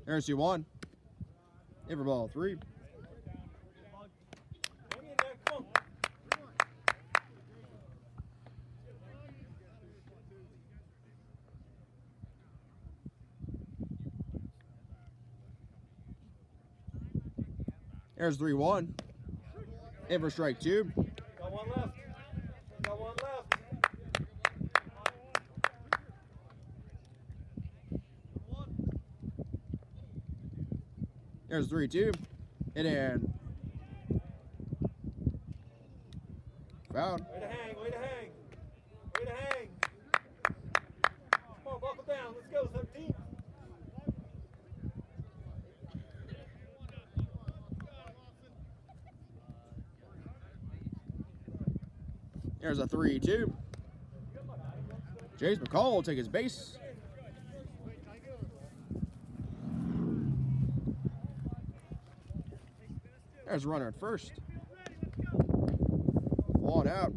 There's your 1. In for ball 3.
Hang in there, come on.
There's 3-1. In for strike 2.
Got 1 left. Got 1 left.
There's 3-2. Hit in. Foul.
Way to hang, way to hang. Way to hang. Come on, buckle down. Let's go, 17.
There's a 3-2. Jace McCall will take his base. There's a runner at first. 1 out.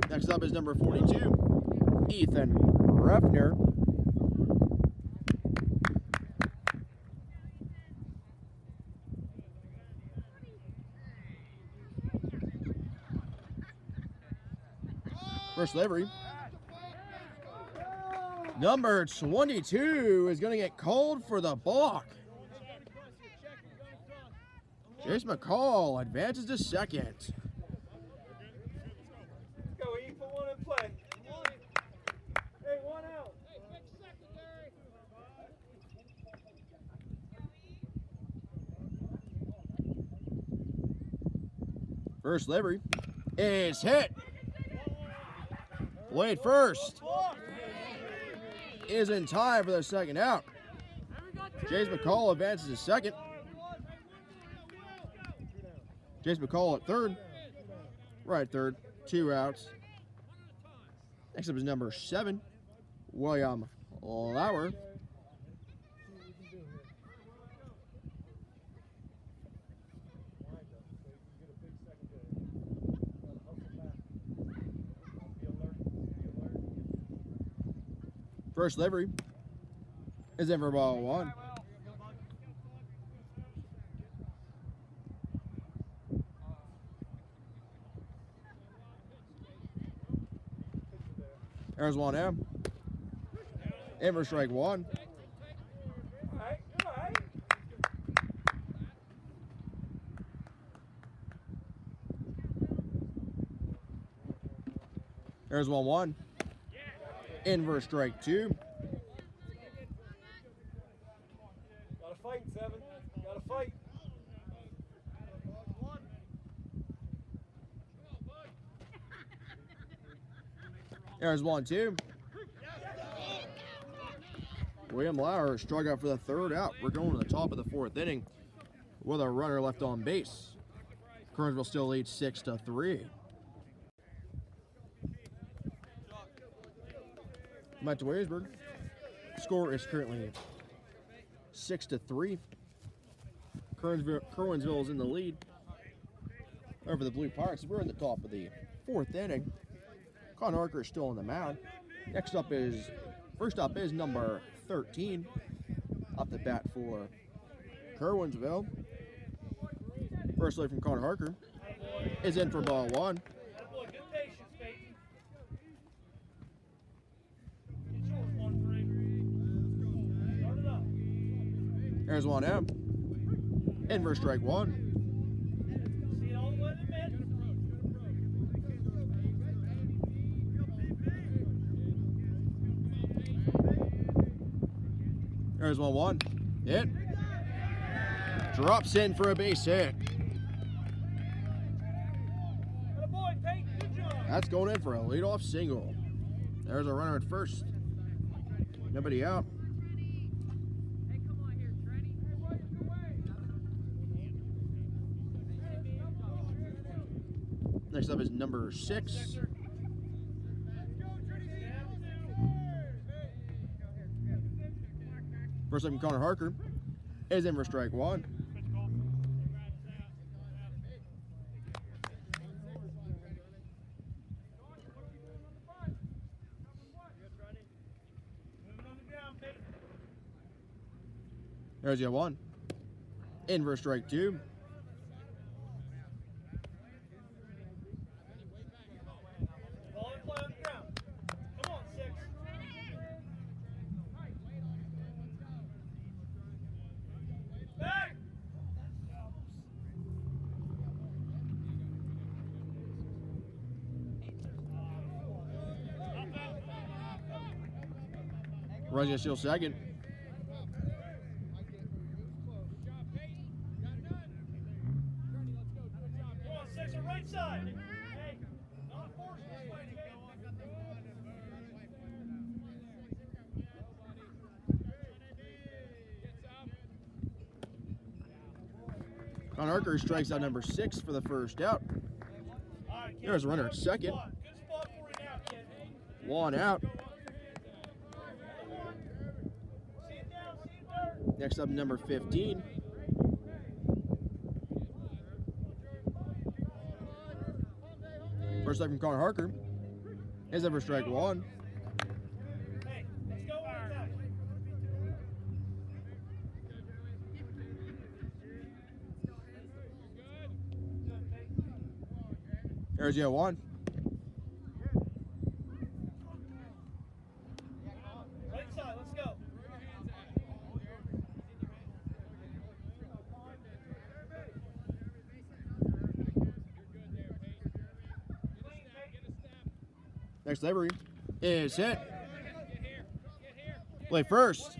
Next up is number 42, Ethan Refner. First delivery. Number 22 is going to get called for the balk. Jace McCall advances to second.
Go, E.
First delivery is hit. Played first is in time for the second out. Jace McCall advances to second. Jace McCall at third. Right third. 2 outs. Next up is number 7, William Lauer. First delivery is in for ball 1. There's 1 in for strike 1. There's 1-1. In for strike 2.
Gotta fight, 7. Gotta fight.
There's 1-2. William Lauer struck out for the third out. We're going to the top of the 4th inning with a runner left on base. Curwensville still leads 6-3. Back to Williamsburg. Score is currently 6-3. Curwensville is in the lead over the Blue Pirates. We're in the top of the 4th inning. Con Harker is still on the mound. First up is number 13. Up the bat for Curwensville. First lead from Con Harker is in for ball 1. There's 1 in for strike 1. There's 1-1. Hit. Drops in for a base hit. That's going in for a leadoff single. There's a runner at first. Nobody out. Next up is number 6. First up from Connor Harker is in for strike 1. There's your 1. In for strike 2. Runs to steal second.
Come on, 6 on right side. Hey, not forcing this way to go.
Con Harker strikes out number 6 for the first out.
Right,
There's a runner at second.
Good spot for you now, kid.
1 out. Next up, number 15. First up from Connor Harker is in for strike 1.
Hey, let's go on that.
There's your 1.
Right side, let's go.
Next delivery is hit. Play first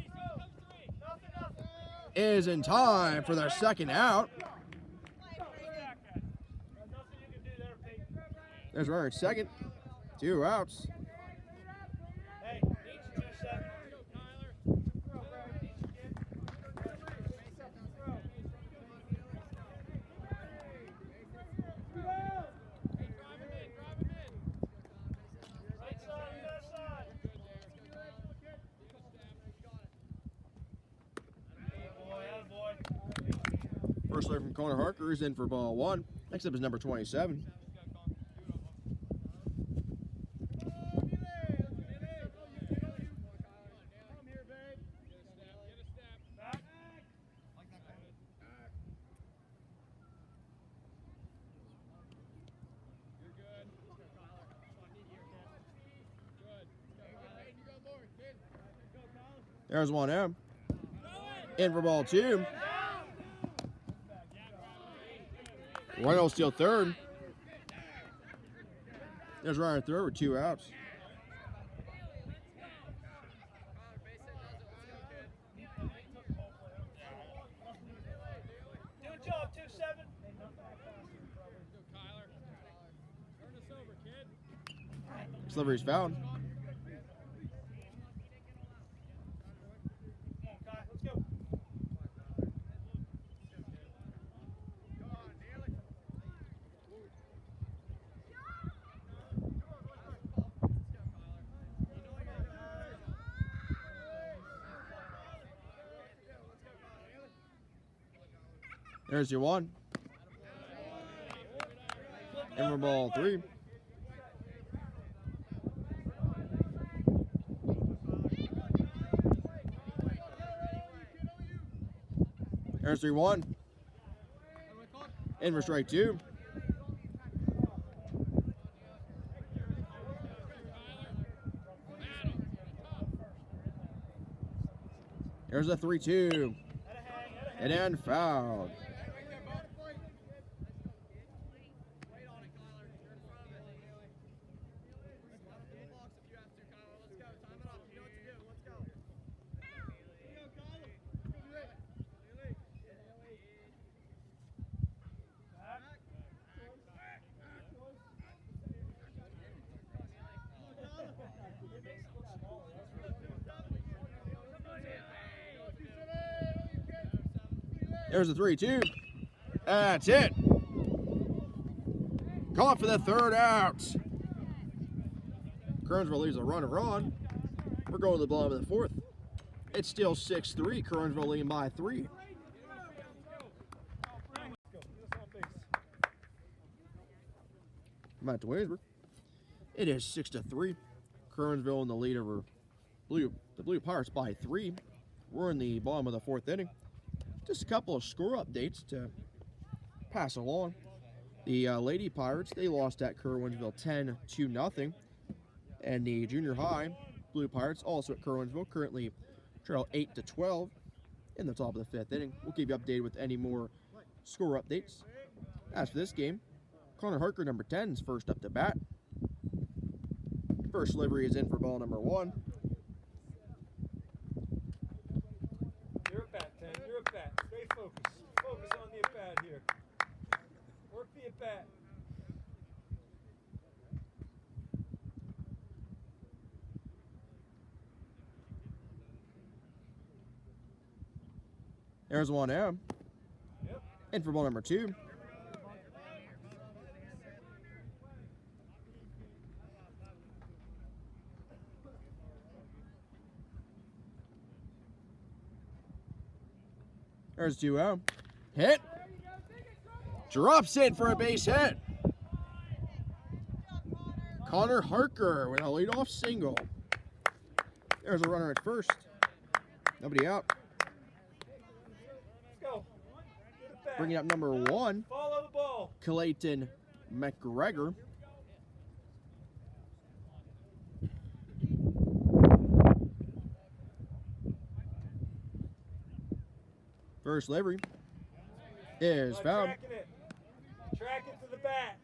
is in time for their second out. There's runner at second. 2 outs.
Hey, needs 2 seconds. Right side, left side. Attaboy.
First play from Connor Harker is in for ball 1. Next up is number 27. There's 1 in for ball 2. Royal steal third. There's runner at third with 2 outs.
Good job, 2-7.
Slivery's fouled.
Come on, Kai, let's go.
There's your 1. In for ball 3. There's 3-1. In for strike 2. There's a 3-2. And then fouled. There's a 3-2. That's it. Call for the 3rd out. Curwensville leaves a runner on. We're going to the bottom of the 4th. It's still 6-3. Curwensville leading by 3. Back to Williamsburg. It is 6-3. Curwensville in the lead over the Blue Pirates by 3. We're in the bottom of the 4th inning. Just a couple of score updates to pass along. The Lady Pirates, they lost at Curwensville 10-0. And the junior high Blue Pirates, also at Curwensville, currently trail 8-12 in the top of the 5th inning. We'll keep you updated with any more score updates. As for this game, Connor Harker, number 10, is first up to bat. First delivery is in for ball number 1.
You're a bat, 10. You're a bat. Stay focused. Focus on the at-bat here. Work the at-bat.
There's 1 out.
Yep.
In for ball number 2. There's 2 out. Hit. Drops it for a base hit. Connor Harker with a leadoff single. There's a runner at first. Nobody out.
Let's go. Good at-bat.
Bringing up number 1,
Follow the ball.
Clayton McGregor. First delivery is fouled.
Tracking it. Track it to the bat.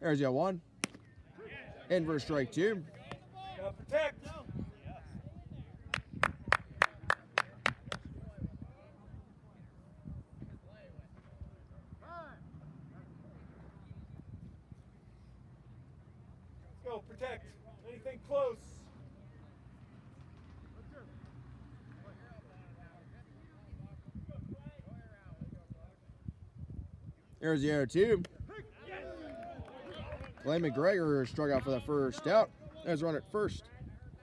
There's your 1. In for strike 2.
Gotta protect. close.
There's the 0-2. Clay McGregor struck out for the first out. There's a run at first.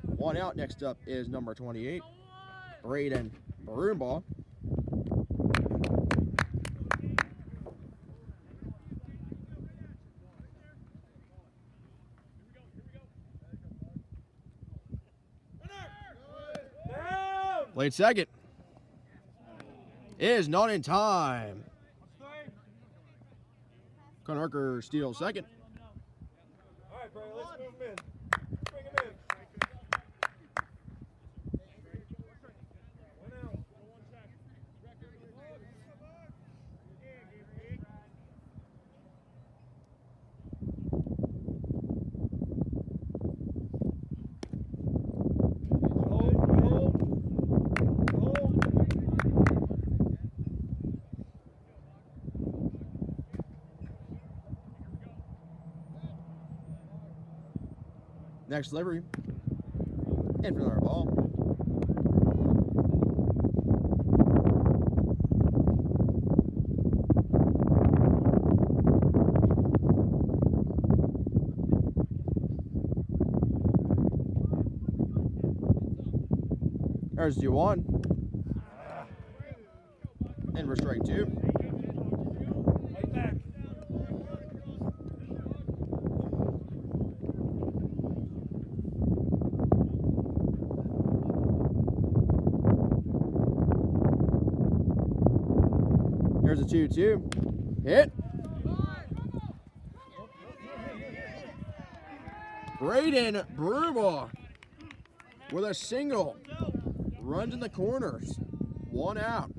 One out. Next up is number 28, Braden Broombaugh. Late second is not in time. Connor Harker steals second.
All right, Brian, let's move him in. Bring him in. One out.
Next delivery. In for another ball. There's 2-1. And for strike 2.
Right back.
There's a 2-2. Hit. Braden Broombaugh with a single. Runs in the corners. One out.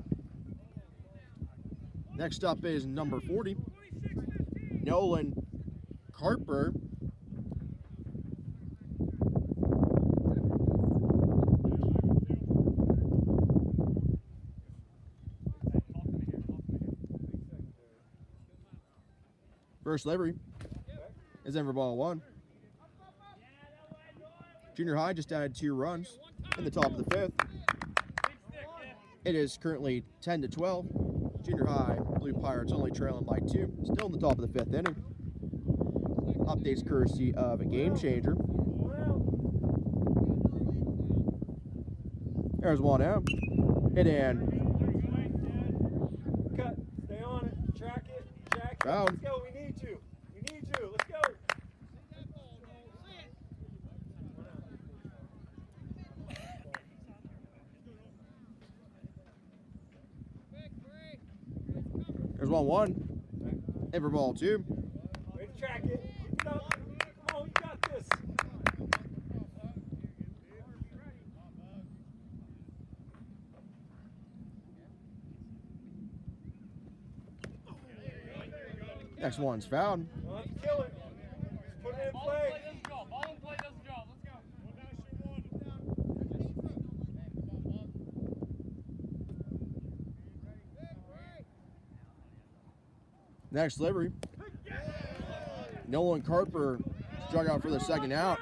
Next up is number 40, Nolan Carper. First delivery is in for ball 1. Junior high just added 2 runs in the top of the 5th. It is currently 10-12. Junior high Blue Pirates only trailing by 2. Still in the top of the 5th inning. Updates courtesy of a Game Changer. There's 1 out. Hit in.
Cut. Stay on it. Track it. Track it.
Foul.
Let's go. We need you. We need you. Let's go.
There's 1-1. In for ball 2.
Way to track it. Keep it up. Come on, we got this.
Next one's fouled.
Don't have to kill it. Just put it in play.
Ball in play doesn't drop. Let's go.
Next delivery. Nolan Carper struck out for the second out.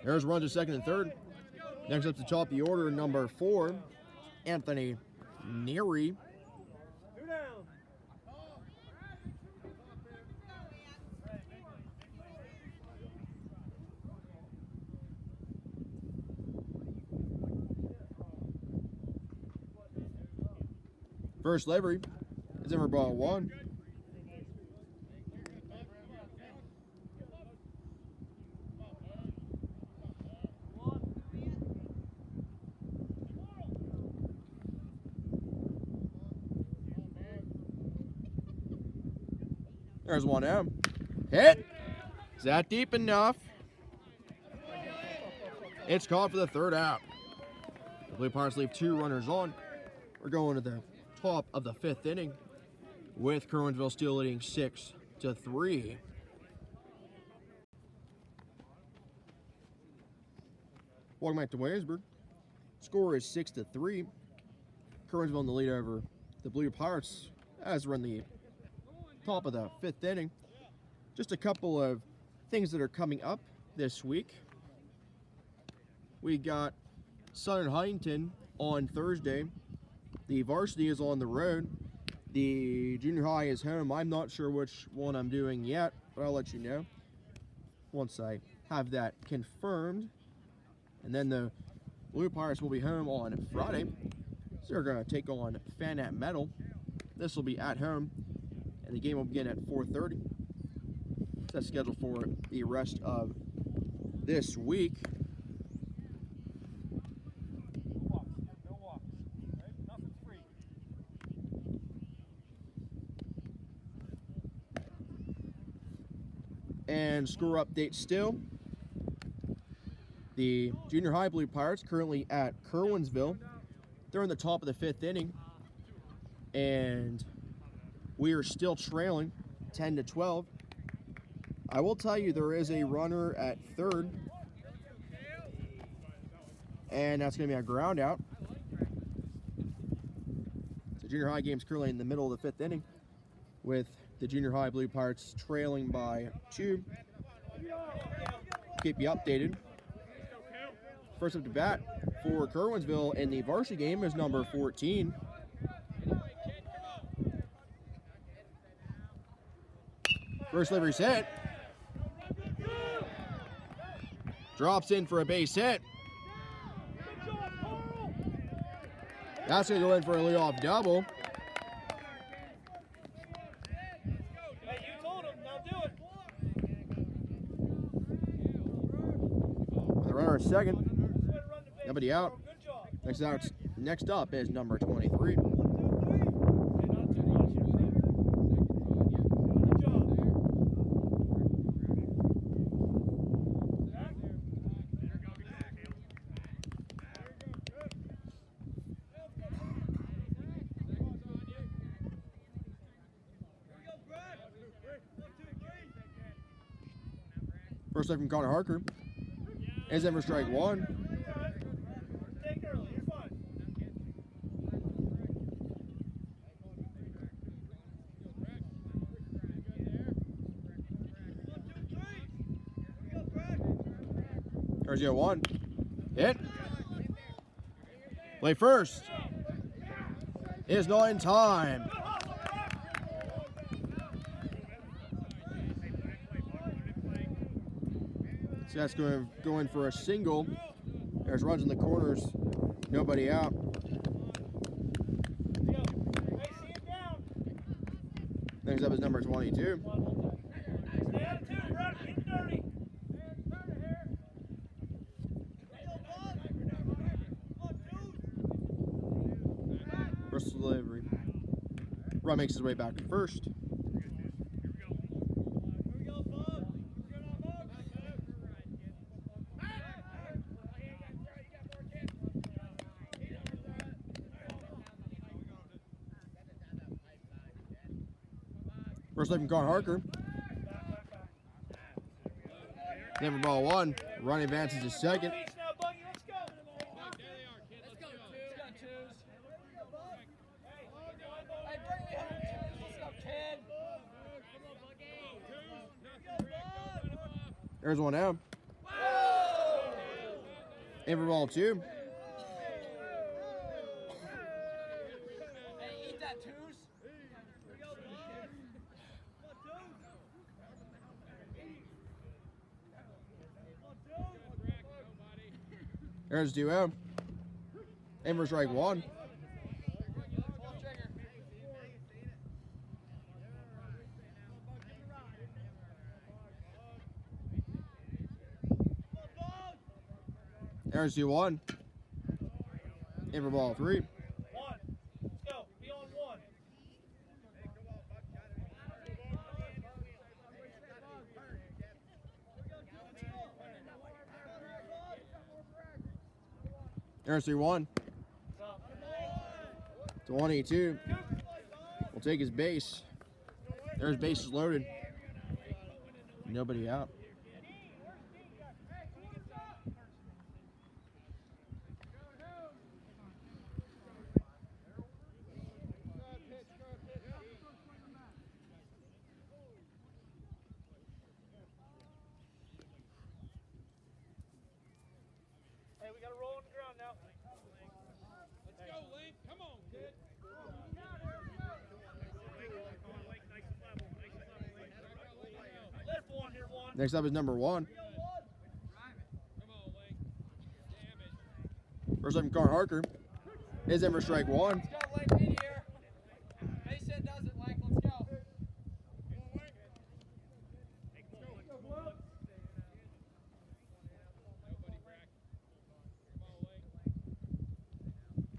There's runs to second and third. Next up to top the order, number 4, Anthony Neary.
2 down.
First delivery is in for ball 1. There's 1 out. Hit. Is that deep enough? It's called for the third out. The Blue Pirates leave 2 runners on. We're going to the top of the 5th inning with Curwensville still leading 6-3. Welcome back to Williamsburg. Score is 6-3. Curwensville in the lead over the Blue Pirates as we're in the top of the 5th inning. Just a couple of things that are coming up this week. we got Southern Huntington on Thursday. The varsity is on the road. The junior high is home. I'm not sure which one I'm doing yet, but I'll let you know once I have that confirmed. And then the Blue Pirates will be home on Friday. So they're going to take on Fanat Metal. This will be at home, and the game will begin at 4:30. That's scheduled for the rest of this week.
No walks. Right? Nothing's free.
And score update still. The junior high Blue Pirates currently at Curwensville. They're in the top of the 5th inning. And we are still trailing 10-12. I will tell you there is a runner at third. And that's going to be a ground out. The junior high game is currently in the middle of the 5th inning, with the junior high Blue Pirates trailing by 2. Keep you updated. First up to bat for Curwensville in the varsity game is number 14. First delivery's hit. Drops in for a base hit. That's going to go in for a leadoff double.
Hey, you told him, now do it.
The runner at second.
Just way to run the base.
Nobody out.
Good job.
Next up is number 23.
Hey, not too much here, Fred. Good job.
First strike from Connor Harker. Is in for strike 1.
Take early, you're fine.
There's your 1. Hit. Play first. Is not in time. So that's going for a single. There's runs in the corners. Nobody out. Next up is number 22.
Stay out of 2, Brett. Get dirty.
First delivery. Run makes his way back to first. First life from Connor Harker. Never ball 1. Run advances to second.
Beach now, Buggy. Let's go.
There's one out. In for ball 2. There's 2 out. In for strike 1. There's 2-1. In for ball 3.
1. Let's go. Be on 1.
There's 3-1. 22. We'll take his base. There's bases loaded. Nobody out.
Hey, we got to roll on the ground now.
Let's go, Link. Come on, kid.
Left one here, one.
Next up is number 1.
Come on, Link. Damage.
First up from Connor Harker is in for strike 1.
Let's go, Link, in here. Mason does it, Link. Let's go.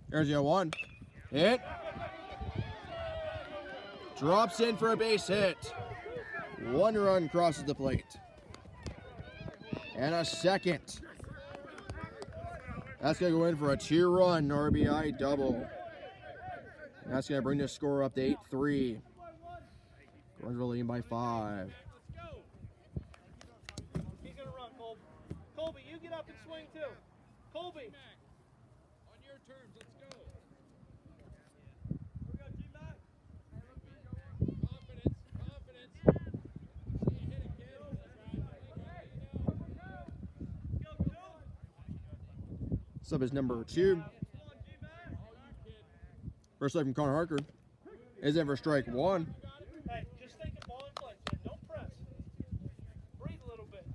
There's the 1. Hit. Drops in for a base hit. 1 run crosses the plate. And a second. That's going to go in for a 2-run RBI double. That's going to bring the score up to 8-3. Curwensville leading by 5.
He's going to run, Colby. Colby, you get up and swing too. Colby.
On your terms, let's go. Confidence, confidence. See you hit it, kid.
Sub is number 2. First up from Connor Harker is in for strike 1.
Hey, just think of ball in play. Man. Don't press. Breathe a little bit.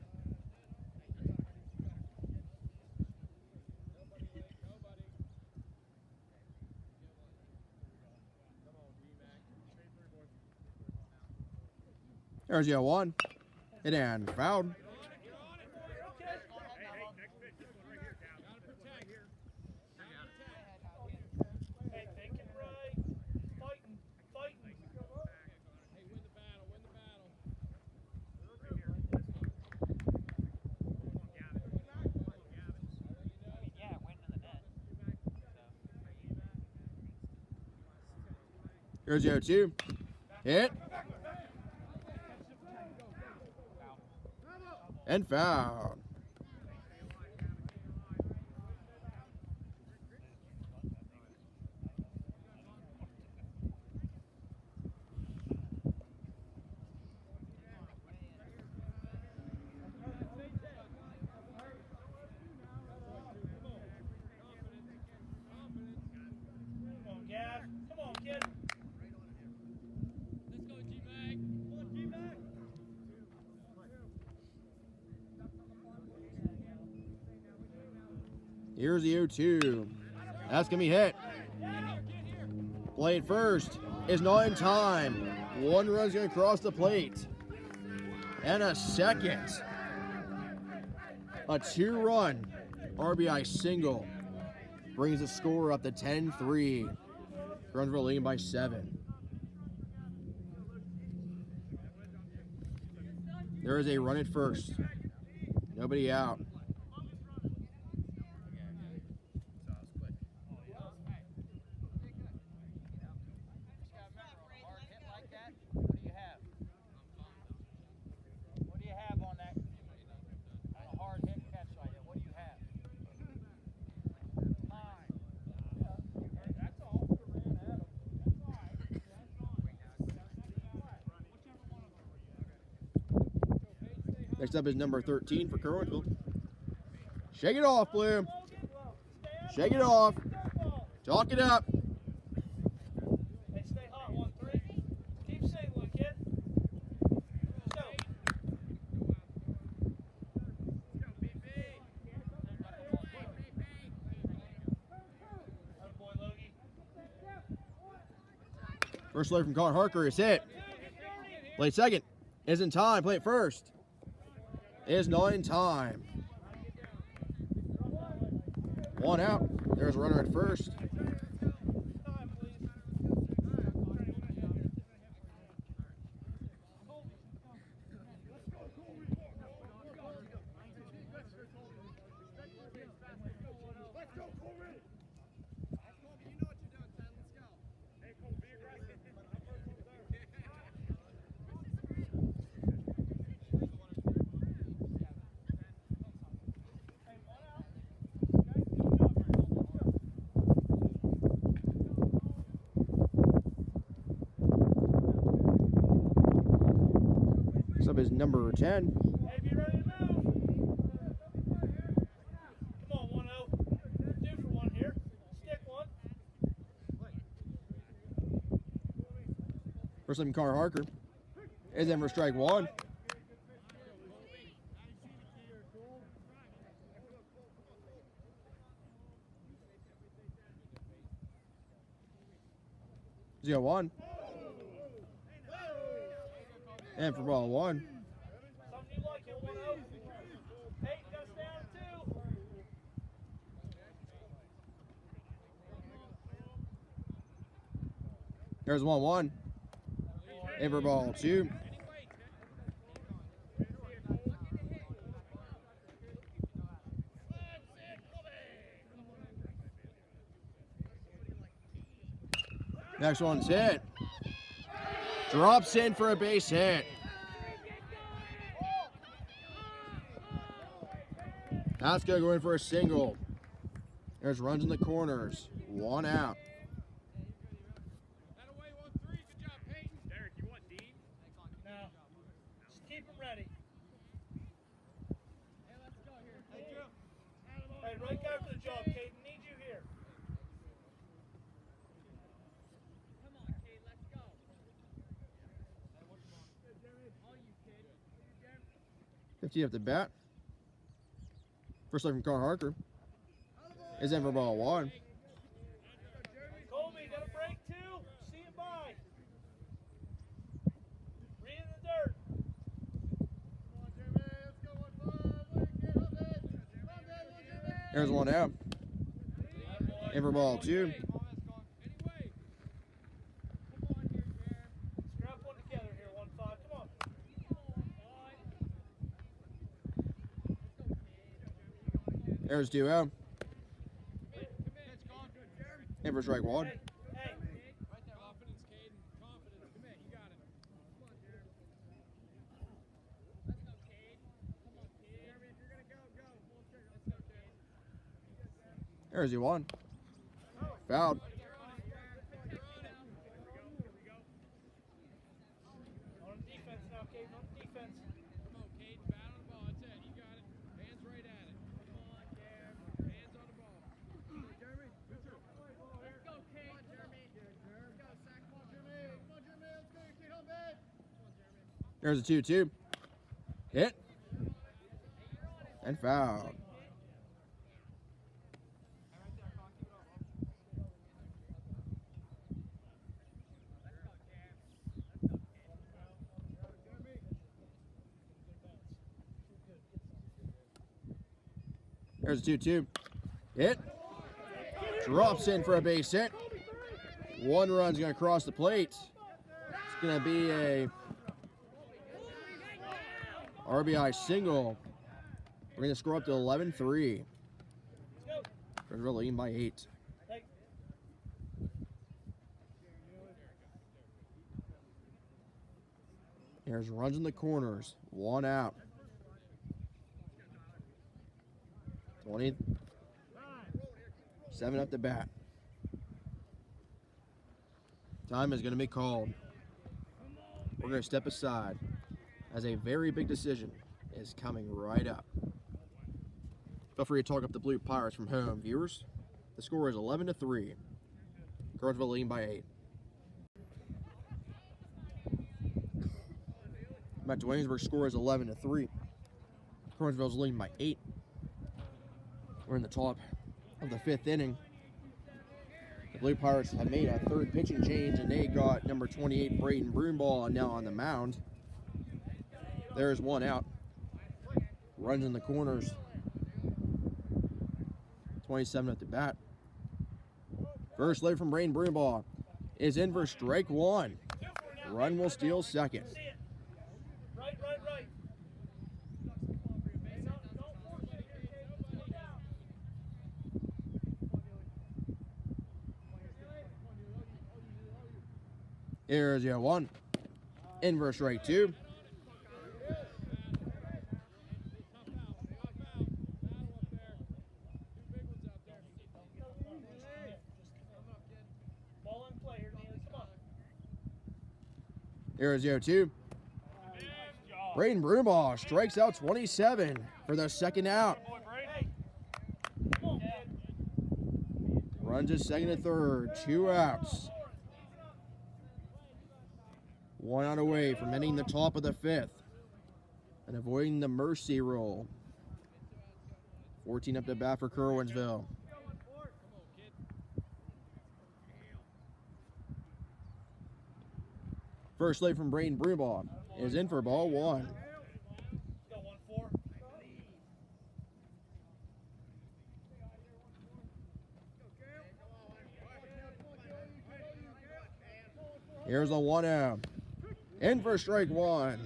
There's the 1. Hit and fouled.
Hey, thinking right. Fighting. Fighting.
Hey, win the battle, win the battle.
Yeah, winning the net.
Here's the 2. Hit. And fouled.
Come on, Gav. Come on, kid.
Let's go, G-Mag.
Come on, G-Mac.
Here's the 0-2. That's going to be hit. Plate first is not in time. 1 run's going to cross the plate. And a second. A 2-run RBI single brings the score up to 10-3. Curwensville leading by 7. There is a run at first. Nobody out.
What do you have on that? On a hard hit catch like that, what do you have? 9. That's all. Ran at him. That's all right.
Next up is number 13 for Curwensville. Shake it off, Blue. Shake it off. Talk it up.
Hey, stay hot. 1-3. Keep singling, kid. Go. Attaboy, Logie.
First play from Connor Harker is hit. Play second. Is in time. Play first. Is not in time. 1 out. There's a runner at first.
Time, please.
Next up is number 10.
Hey, be ready to move. Come on, 1-0.
First time Carter Harker is in for strike one. Zero one. And for ball one.
Something you like, you want out. Hey, you gotta stay on it too.
There's 1-1. In for ball two. Next one's hit. Drops in for a base hit. That's going to go in for a single. There's runs in the corners. One out.
That away 1-3. Good job, Peyton. Derek, you want Dean?
No. Just keep them ready.
Hey, let's go here.
Hey, right guy for the job, Caden. Need you here.
Come on, Cade, let's go. All you, kid.
50 up the bat. First leg from Carter Harker is in for ball one.
Colby, got a break too. See him by. Read in the dirt.
There's one out. In for ball two.
Anyway.
Scrap one together here, 1-5. Come on.
There's two out. In for strike one.
Hey, hey.
Right there, confidence, Caden. Confidence. Commit. You got it. Come on, Jeremy. Let's go, Cade. Come on, Cade. Jeremy, if you're going to go, go. Let's go, Cade.
There's the one. Fouled.
On defense now, Caden. On defense.
Come on, Cade. Bat on the ball. That's it. You got it. Hands right at it. Come on, Jeremy. Hands on the ball. Jeremy. Let's go, Cade. Come on, Jeremy. Let's go, sack. Come on, Jeremy. Come on, Jeremy. Let's go. Get home, man. Come on, Jeremy.
There's a 2-2. Hit. And fouled. There's a 2-2. Hit. Drops in for a base hit. One run's going to cross the plate. It's going to be a RBI single. We're going to score up to 11-3. Curwensville leading by 8.
Hey.
There's runs in the corners. One out. 27 up the bat. Time is going to be called. We're going to step aside as a very big decision is coming right up. Feel free to talk up the Blue Pirates from home, viewers. The score is 11-3. Curwensville leading by 8. Back to Williamsburg, score is 11-3. Curwensville's leading by 8. We're in the top of the 5th inning. The Blue Pirates have made a third pitching change, and they got number 28, Braden Broomball, now on the mound. There's one out. Runs in the corners. 27 at the bat. First lay from Braden Broomball is in for strike one. Run will steal second.
See it. Right, right, right. Hey, don't force it here, Caden. Slow down.
Here's your one. In for strike two.
Ball in play here, Neely. Come on.
Here's your two. Braden Broomball strikes out 27 for the second out.
Hey. Come on, kid.
Runs to second and third. 2 outs. 1 out away from hitting the top of the 5th and avoiding the mercy roll. 14 up to bat for Curwensville. First lay from Braden Brumbaugh is in for ball 1.
Go 1-4.
Here's a 1-0. In for strike 1.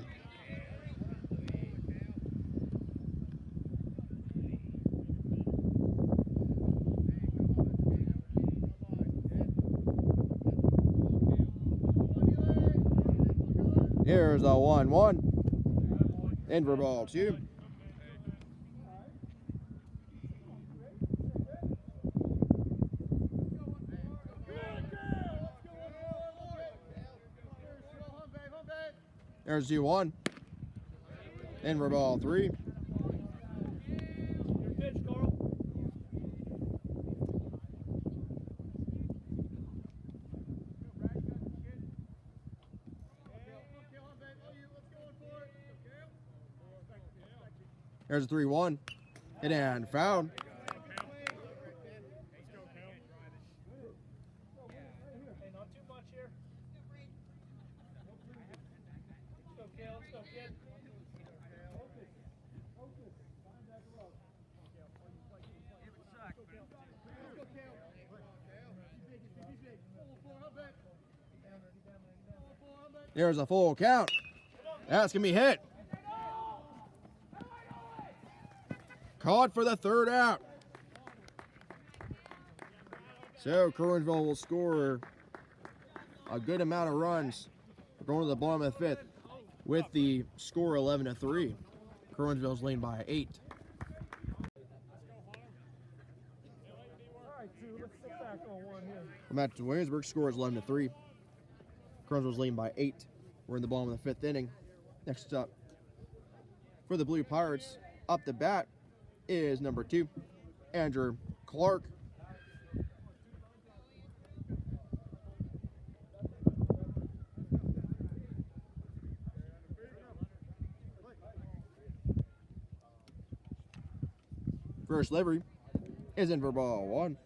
Here's a 1-1. In for ball 2. There's 2-1. In for ball 3.
Your pitch, Carl.
There's a 3-1. Hit and foul.
Hey, not too much here. Let's go, Kale. Let's go, kid.
There's a full count. That's going to be hit. Caught for the 3rd out. So Curwensville will score a good amount of runs. We're going to the bottom of the 5th with the score 11-3. Curwensville's leading by 8. Come back to Williamsburg. Score is 11-3. Curwensville's leading by 8. We're in the bottom of the 5th inning. Next up for the Blue Pirates, up the bat is number 2, Andrew Clark. First delivery is in for ball 1.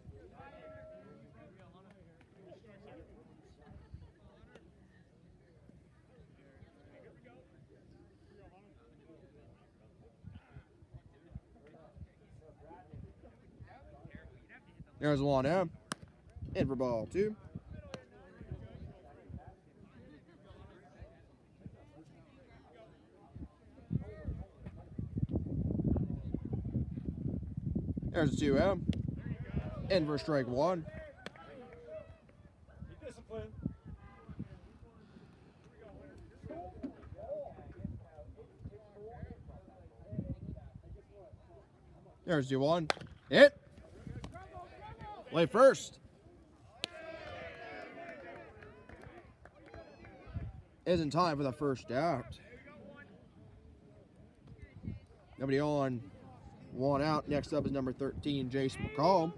There's 1-0. In for ball 2. There's a 2-0. In for strike 1.
Be disciplined.
There's 2-1. Hit. Play first. Isn't time for the first out. Nobody on. 1 out. Next up is number 13, Jace McCall.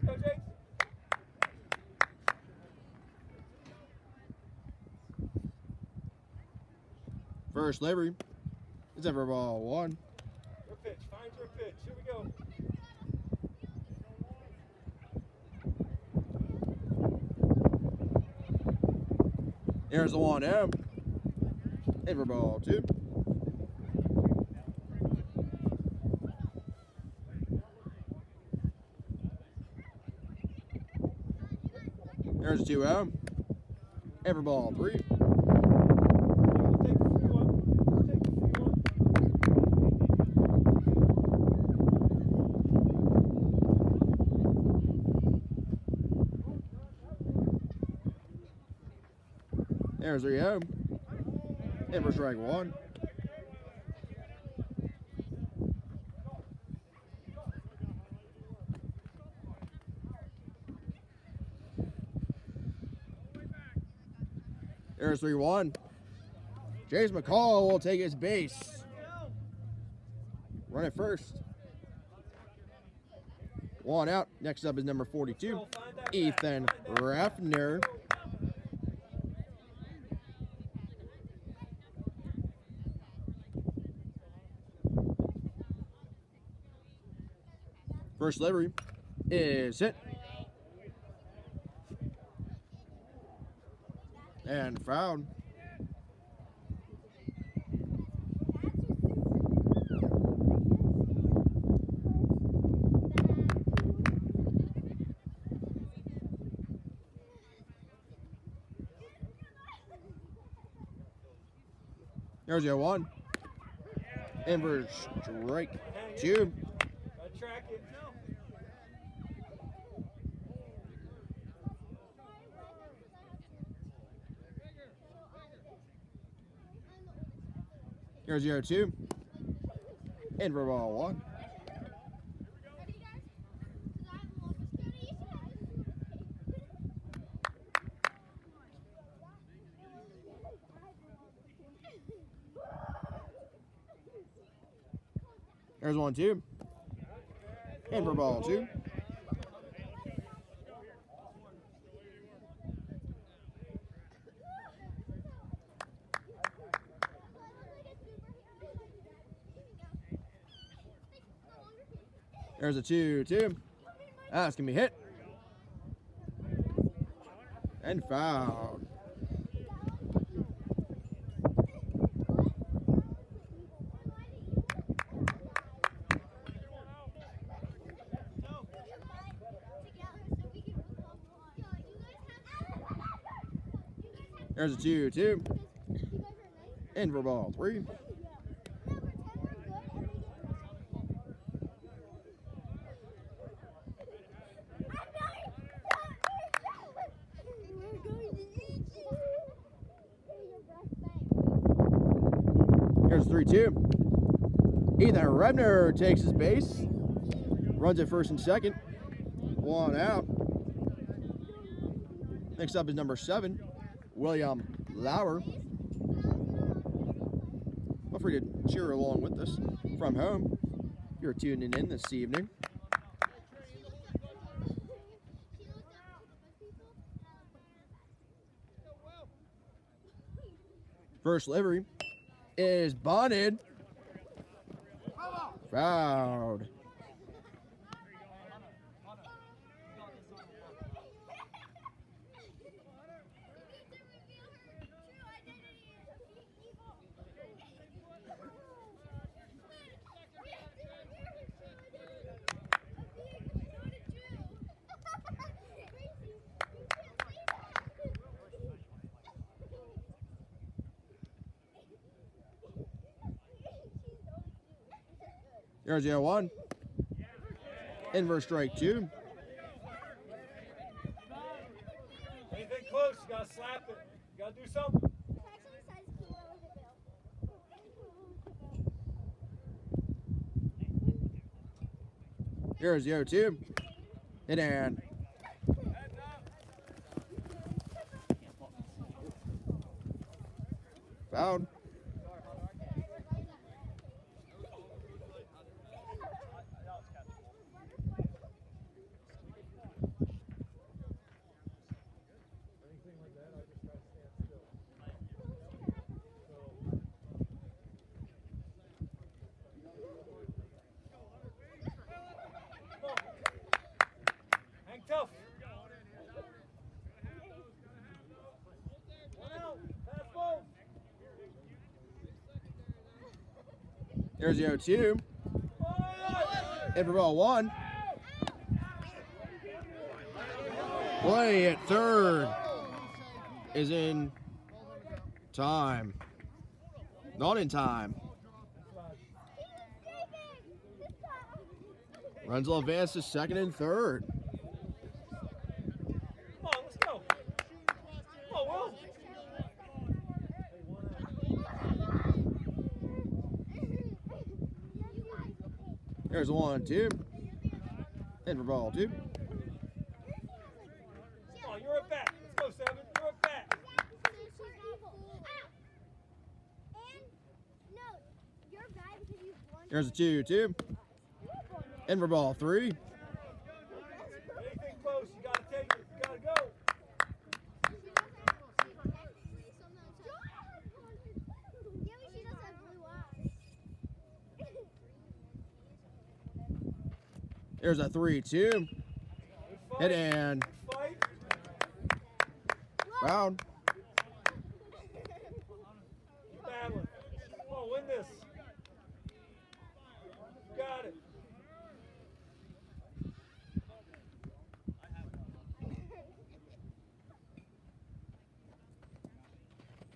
Go, Jake.
First delivery is in for ball 1.
Your pitch. Find your pitch. Here we go.
Here's the 1-0. In for ball 2. There's a 2-0. In for ball 3.
We'll take the 3-1. We'll take the 3-1.
There's 3-0. In for strike 1. There's 3-1. Jace McCall will take his base. Run it first. 1 out. Next up is number 42,
Find that
Ethan
bat. Find that
Raffner. First delivery is hit. And fouled. There's your 1. In for strike 2.
Gotta track it.
Here's 0-2. In for ball 1. There's 1-2. In for ball 2. There's a 2-2. That's gonna be hit. And fouled. There's a 2-2. In for ball 3. Here's 3-2. Ethan Rebner takes his base. Runs at first and second. 1 out. Next up is number 7, William Lauer. Feel free to cheer along with us from home if you're tuning in this evening. First delivery is bunted. Fouled. There's 0-1. In for strike 2.
Anything close, you gotta slap it. You gotta do something.
Here's 0-2. Hit and fouled.
Hang tough. 1 out. Pass ball.
There's 0-2. In for ball 1. Play at third is in time. Not in time. Runs will advance to second and third.
Come on, let's go. Come on, Will.
There's 1-2. In for ball 2.
Come on, you're a bat. Let's go, 7. You're a bat.
There's a 2-2. In for ball 3. There's a 3-2.
Good fight.
Hit and
Good fight.
fouled.
Keep battling. Come on, win this. You got it.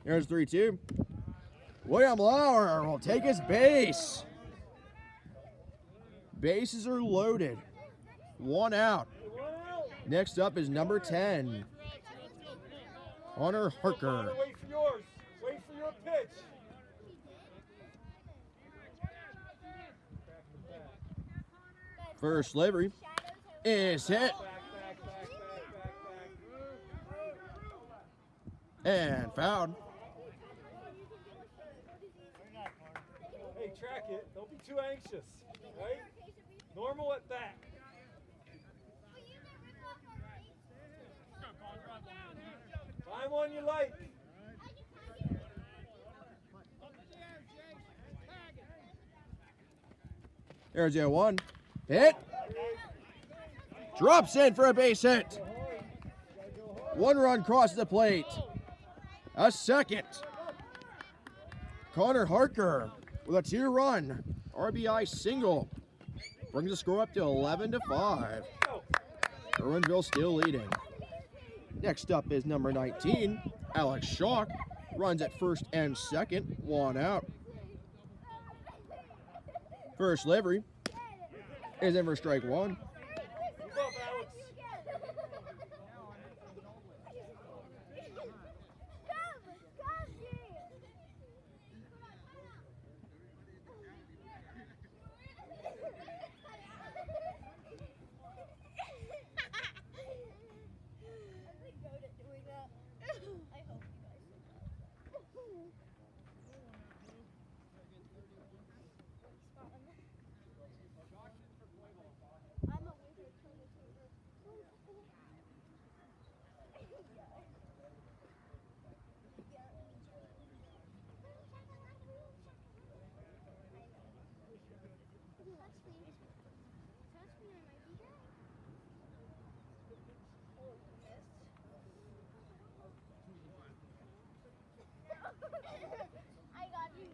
There's 3-2. William Lauer will take his base. Bases are loaded. 1 out.
One out.
Next up is number 10, Connor Harker.
Connor, wait for yours. Wait for your pitch.
First delivery is hit
Back, back, back, back, back.
and fouled.
Hey, track it. Don't be too anxious. Right? Normal at bat. Find one you like.
There's the 1. Hit. Drops in for a base hit. 1 run crosses the plate. A second. Connor Harker with a 2-run RBI single. Brings the score up to 11-5. Curwensville still leading. Next up is number 19, Alex Schock. Runs at first and second. 1 out. First delivery is in for strike 1.
Move up, Alex.
I got you.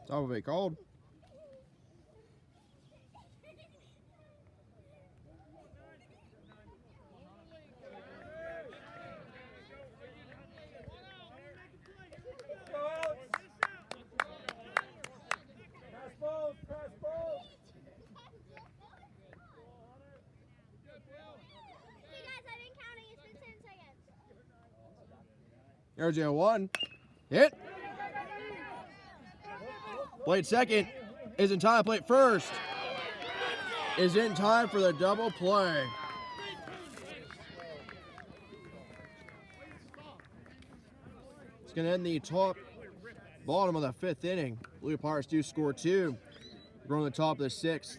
Top of it called.
Go, Alex. Pass balls, pass balls.
Hey guys, I didn't count it. It's been 10 seconds.
There's your 1. Hit. Plate second is in time. Plate first is in time for the double play. It's going to end the bottom of the 5th inning. Blue Pirates do score 2. We're on the top of the 6th.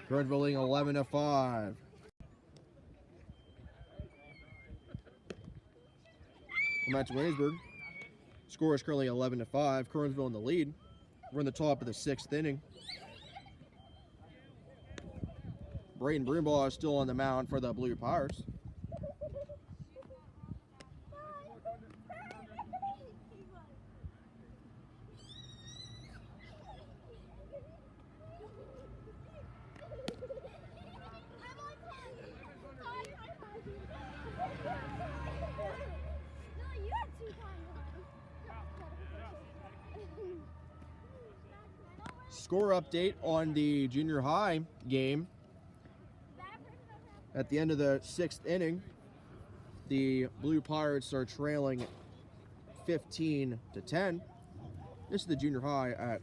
Curwensville leading 11-5. Come back to Williamsburg. Score is currently 11-5. Curwensville in the lead. We're in the top of the 6th inning. Braden Broombaugh is still on the mound for the Blue Pirates. score update on the junior high game. At the end of the 6th inning, the Blue Pirates are trailing 15-10. This is the junior high at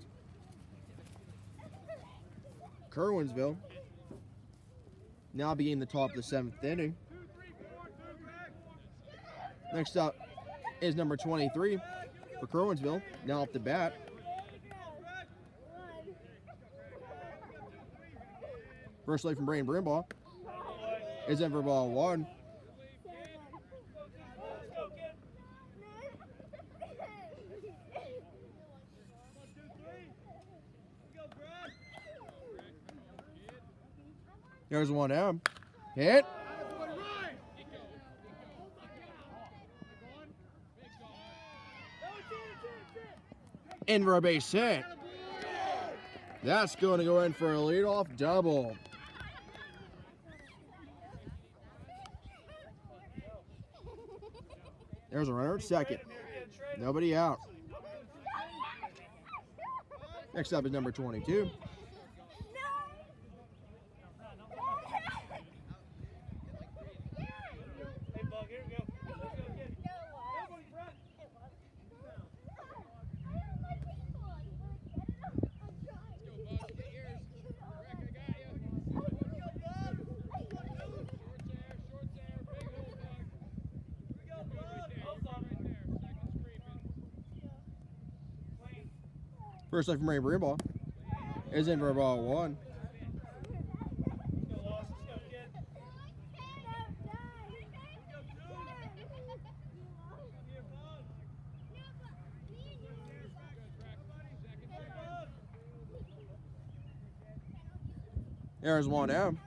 Curwensville. Now beginning the top of the 7th inning. Next up is number 23 for Curwensville, now up the bat. First light from Braden Brimbaugh is in for ball 1. There's 1 hit. In for a base hit. That's going to go in for a leadoff double. There's a runner at second. Nobody out. Next up is number 22. First light from Ray Brimbaugh is in for ball 1. There's 1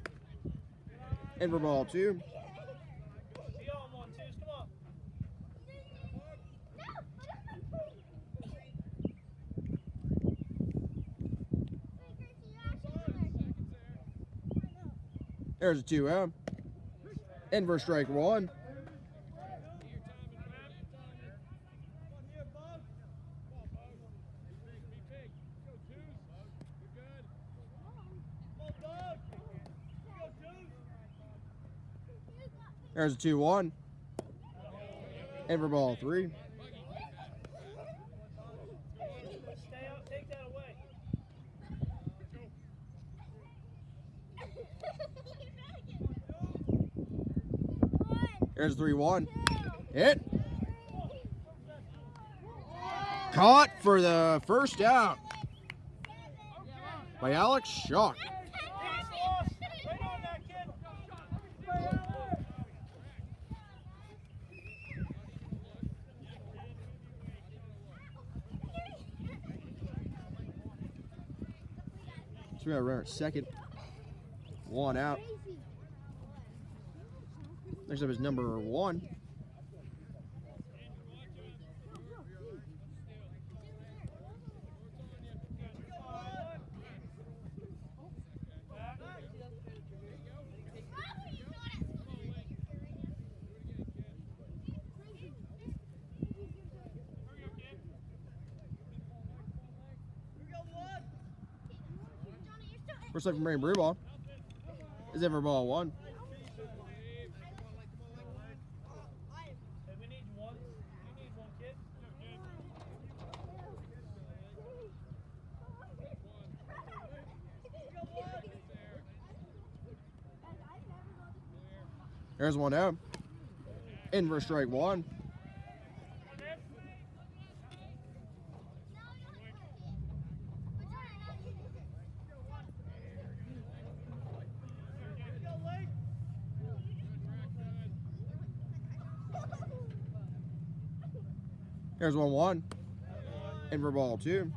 in for ball 2. There's a 2 in for strike 1. There's a 2-1 in for ball 3. There's 3-1. Hit. Caught for the first out by Alex Schock. So we got a runner at second. 1 out. Next up is number 1. First light from Ray Brimbaugh is in for ball 1. There's 1 out. In for strike 1. There's 1-1. In for ball 2.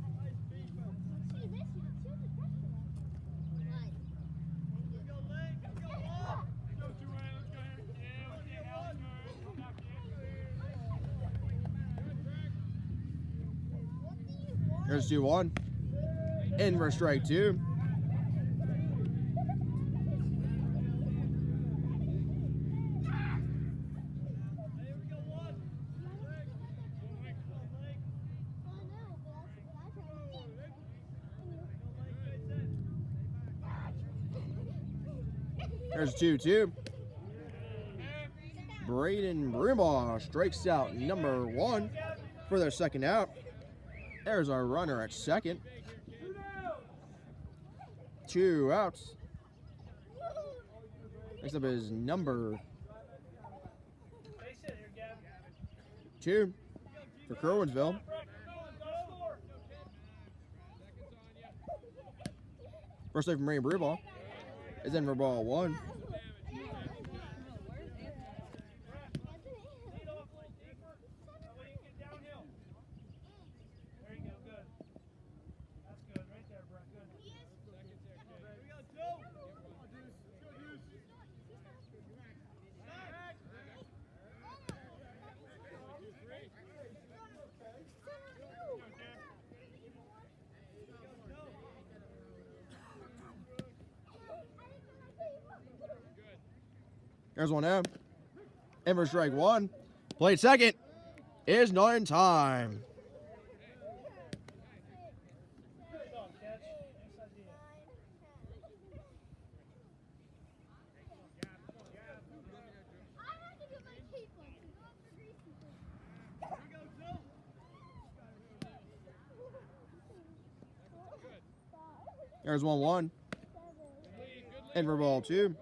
There's 2-1. In for strike 2. There's 2-2. Braden Brumbaugh strikes out number 1 for their second out. There's our runner at second. 2 outs. Next up is number 2 for Curwensville. First play from Braden Brumbaugh is in for ball 1. There's 1 in for strike 1. Played second is not in time. There's 1-1 in for ball 2.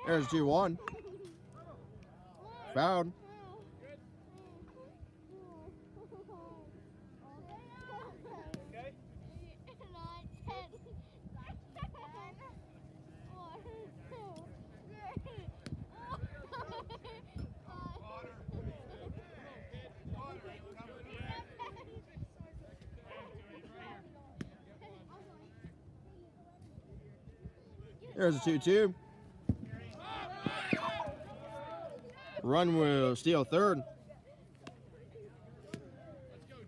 There's 2-1. Fouled. There's a 2-2. Run will steal third.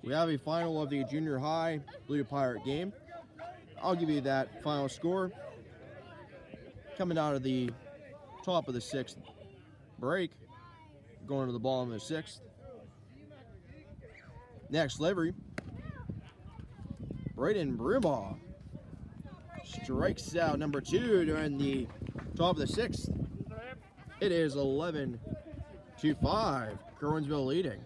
We have a final of the junior high Blue Pirate game. I'll give you that final score. Coming out of the top of the 6th break, going to the bottom of the 6th. Next livery, Braden Brumbaugh strikes out number 2 during the top of the 6th. It is 11-5, Curwensville leading.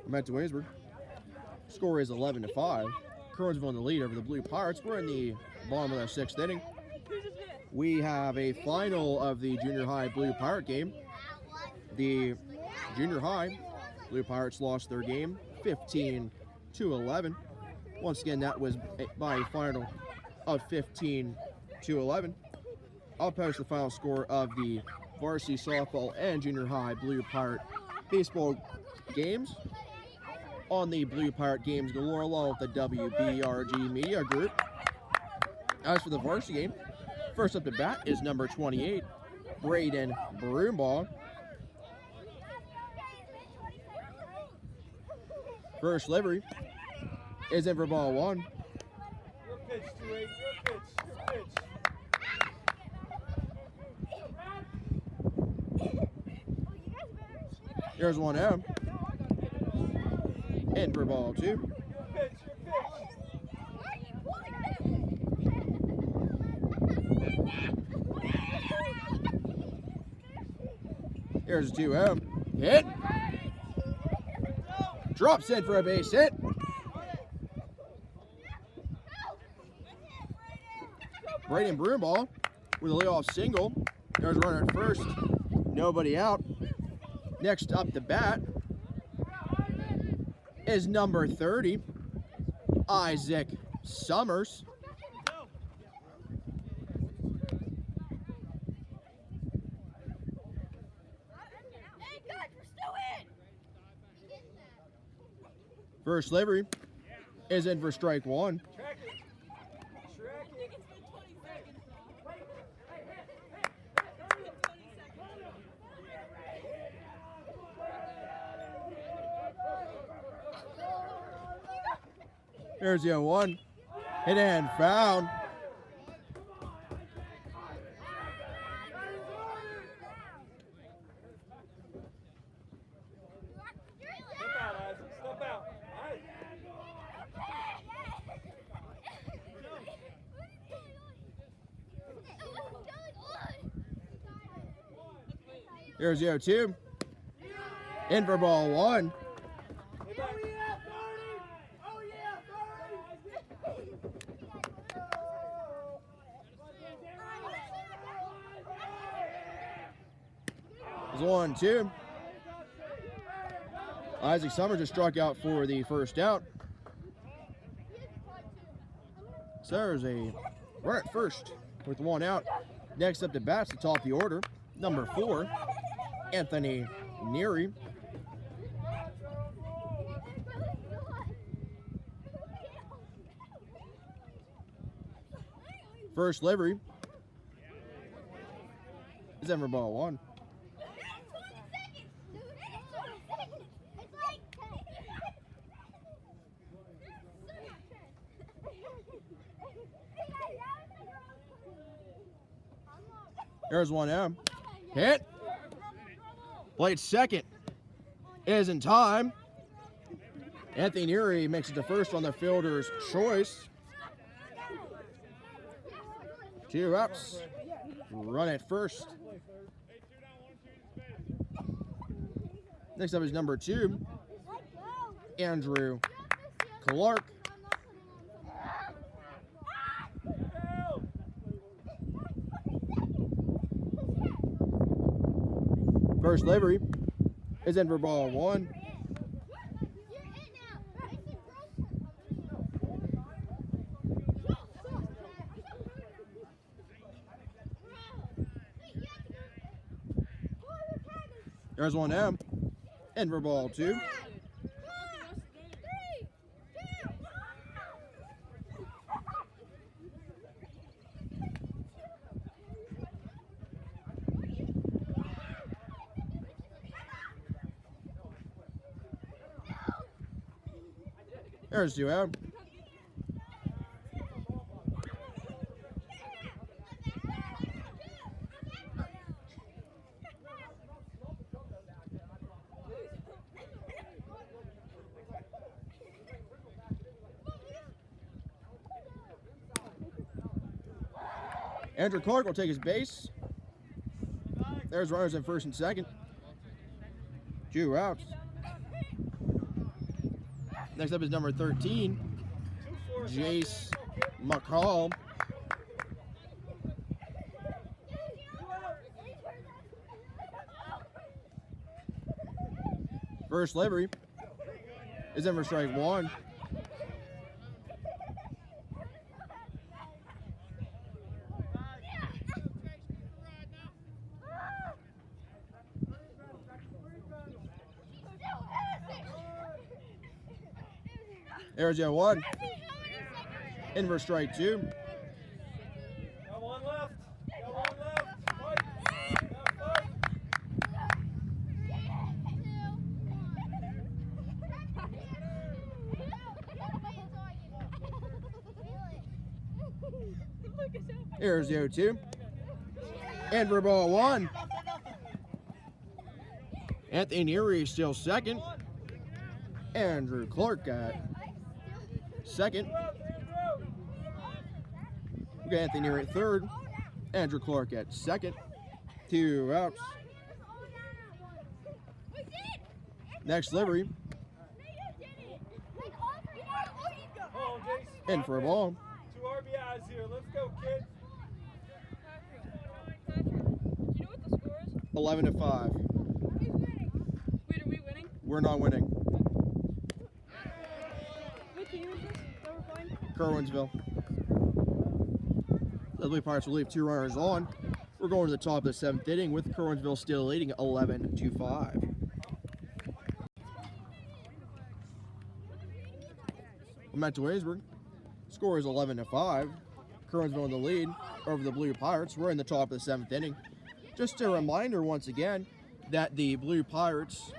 Back to Williamsburg. Score is 11-5. Curwensville in the lead over the Blue Pirates. We're in the bottom of our 6th inning. We have a final of the junior high Blue Pirate game. The junior high Blue Pirates lost their game 15-11. Once again, that was by a final of 15-11. I'll post the final score of the varsity softball and junior high Blue Pirate baseball games on the Blue Pirate Games Galore along with the WBRG Media Group. As for the varsity game, first up to bat is number 28, Braden Brumbaugh. First livery is in for ball 1.
Your pitch, 2-8. Your pitch.
There's 1-0. In for ball 2.
Your pitch.
Here's a 2-0. Hit. Drops in for a base hit. Braden Brumbaugh with a leadoff single. There's a runner at first. Nobody out. Next up to bat is number 30, Isaac Summers. First livery is in for strike 1.
Track it.
There's the 0-1. Hit and foul. Here's 0-2. In for ball one.
Hey, back.
It's 1-2. Isaac Summers just struck out for the first out. So there's a run at first with one out. Next up to bats to top the order, number 4, Anthony Neary. First delivery is in for ball one. There's 1-0. Hit. Played second. Is in time. Anthony Neary makes it to first on the fielder's choice. 2 outs. Run at first. Next up is number 2, Andrew Clark. First delivery is in for ball one. There's 1-0. In for ball two. There's 2 out. Andrew Clark will take his base. There's runners in first and second. 2 outs. Next up is number 13, Jace McCall. First delivery is in for strike one. There's your 1. In for strike 2.
Got 1 left. Got 1 left. Fight. Got fight.
Here's 0-2. In for ball 1. Anthony Neary still second. Andrew Clark got second. We got Anthony Neary at third. Andrew Clark at second. 2 outs. Next delivery.
Oh, Jace.
In for a ball.
2 RBIs here. Let's go, kids.
Do you know what the score is?
11-5.
Wait, are we winning?
We're not winning.
What team is this that we're playing?
Curwensville. The Blue Pirates will leave 2 runners on. We're going to the top of the 7th inning with Curwensville still leading 11-5. I'm at Williamsburg. Score is 11-5. Curwensville in the lead over the Blue Pirates. We're in the top of the 7th inning. Just a reminder once again that the Blue Pirates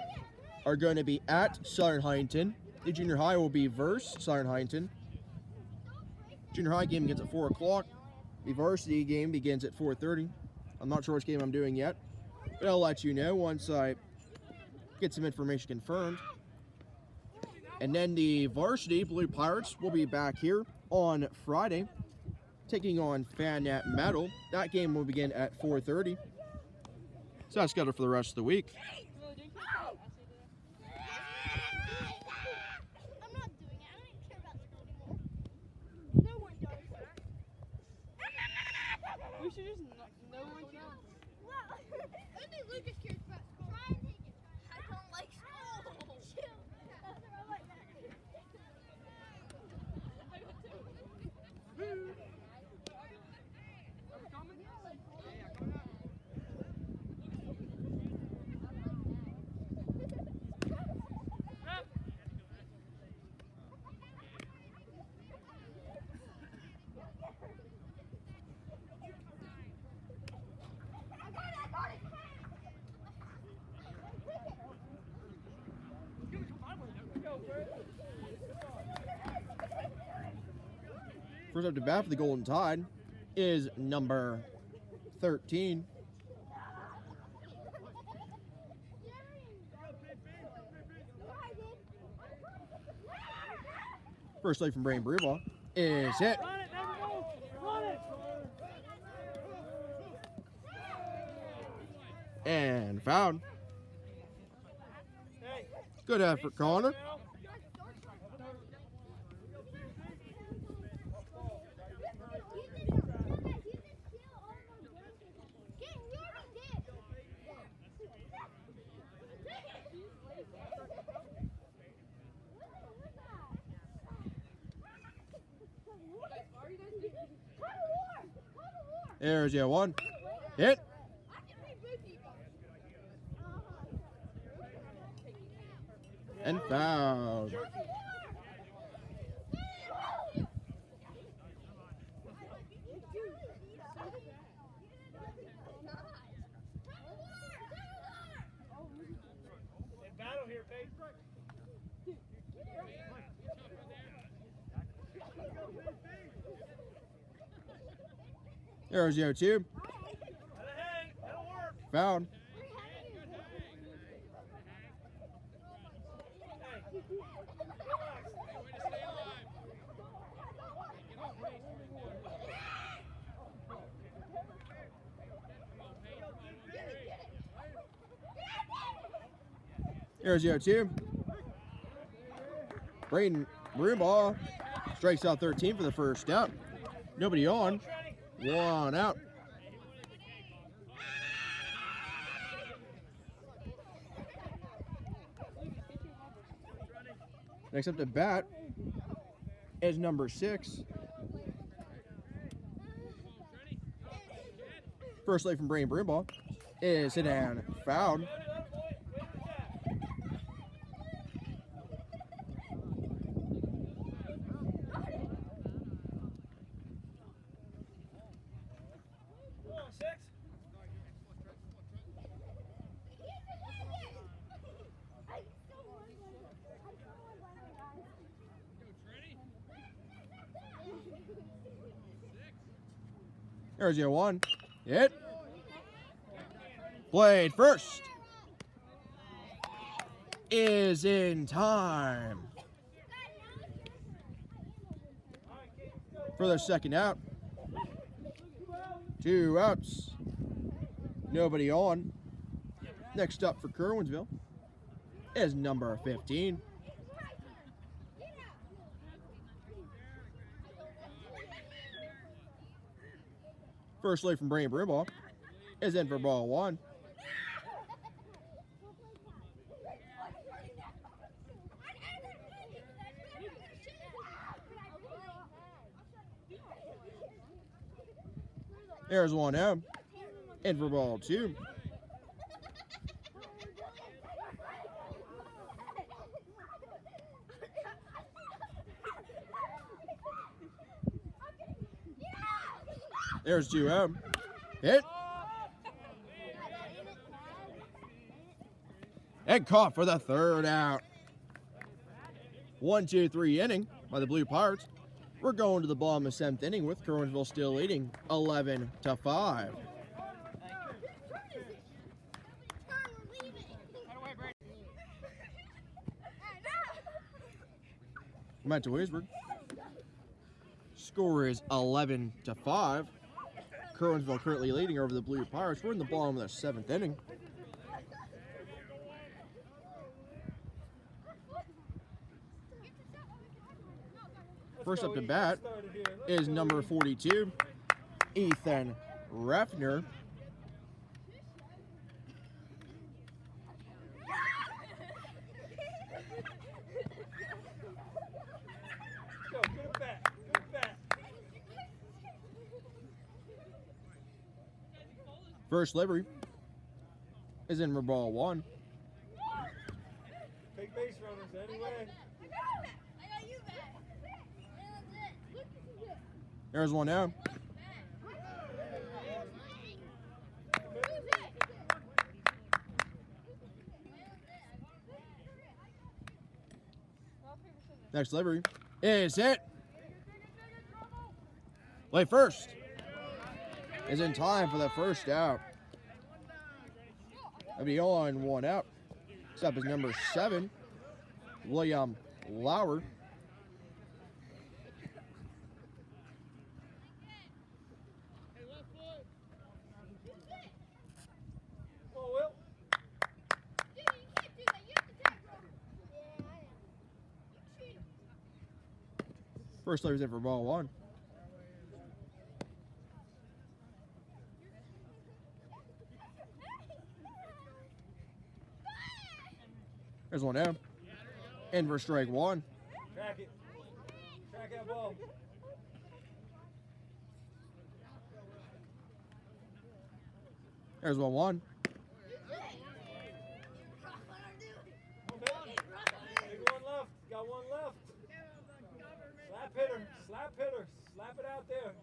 are going to be at Southern Huntington. The junior high will be versus Southern Huntington. Junior high game begins at 4 o'clock. The varsity game begins at 4:30. I'm not sure which game I'm doing yet, but I'll let you know once I get some information confirmed. And then the varsity Blue Pirates will be back here on Friday, taking on Fan Metal. That game will begin at 4:30. So that's scheduled for the rest of the week.
I'm not doing it. I don't even care about school anymore. No one does.
We should just no one should.
Well, only Lucas cares about school. Try and take it. I don't like school. Chill. That's what I like that.
First up to bat for the Golden Tide is number 13. First leg from Brain Brewball is hit.
Run it, never go. Run it.
And fouled.
Hey,
Good effort, Connor.
now.
There's your one. Hit. And fouled.
In battle here, babe.
There's your two.
Let it hang. That'll work.
Fouled.
Hey. Relax.
There's your two. Braden Brewball strikes out 13 for the first out. Nobody on. One out. Next up to bat is number 6. First leg from Brain Brewball is hit and fouled. There's your one. Hit. Played first. Is in time. For the second out. 2 outs. Nobody on. Next up for Curwensville is number 15. First leg from Brain Brewball is in for ball 1. There's one out. In for ball 2. There's 2 out. Hit. And caught for the third out. 1-2-3 inning by the Blue Pirates. We're going to the bottom of the 7th inning with Curwensville still leading 11-5. Back to Williamsburg. Score is 11-5. Curwensville currently leading over the Blue Pirates. We're in the bottom of the 7th inning. First
go,
up to
Ethan.
bat
Started here. Let's
is
go,
number
Ethan.
42, Ethan Refner.
Let's go. Good at bat. Good at bat.
First livery is in for ball 1.
Big base runners anyway.
I got you back. That's it.
There's one down. Next livery is hit. Play first is in time for the first out. That'll be on 1 out. Next up is number 7, William Lauer.
Come on, Will.
Dude, you can't do that. You have to tag, bro. Yeah, I am. You cheat.
First livery's in for ball 1. There's one down. In for strike 1.
Track it. Track that ball.
There's 1-1.
Come on, man. Big one left. Got one left. Slap hitter. Slap hitter. Slap it out there.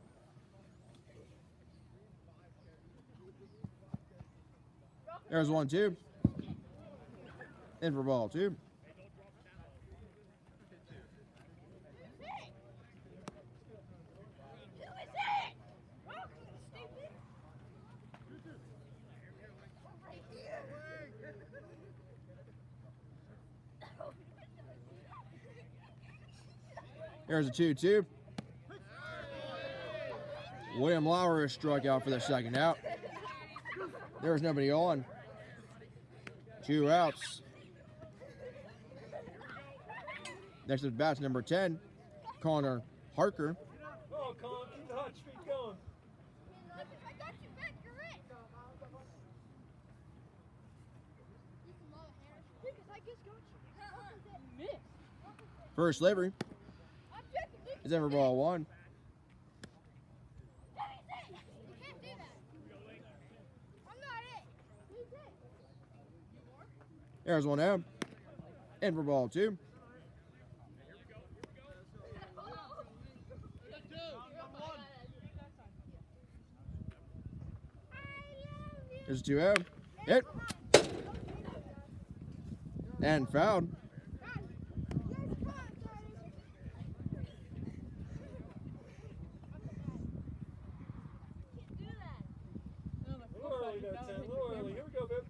There's 1-2. In for ball 2. There's a 2-2. William Lauer is struck out for the second out. There's nobody on. 2 outs. Next at bat's number 10, Connor Harker.
Oh, Colin, keep the hot streak going.
I got you back. You're right. Because I just got you. Miss.
First livery
I'm checking. Luke.
is in for ball 1.
You can't do that. I'm not it. Who's it?
There's one out. In for ball 2. There's a 2 out. Hit. And fouled.
A little early there, 10. A little early. Here we go, babe.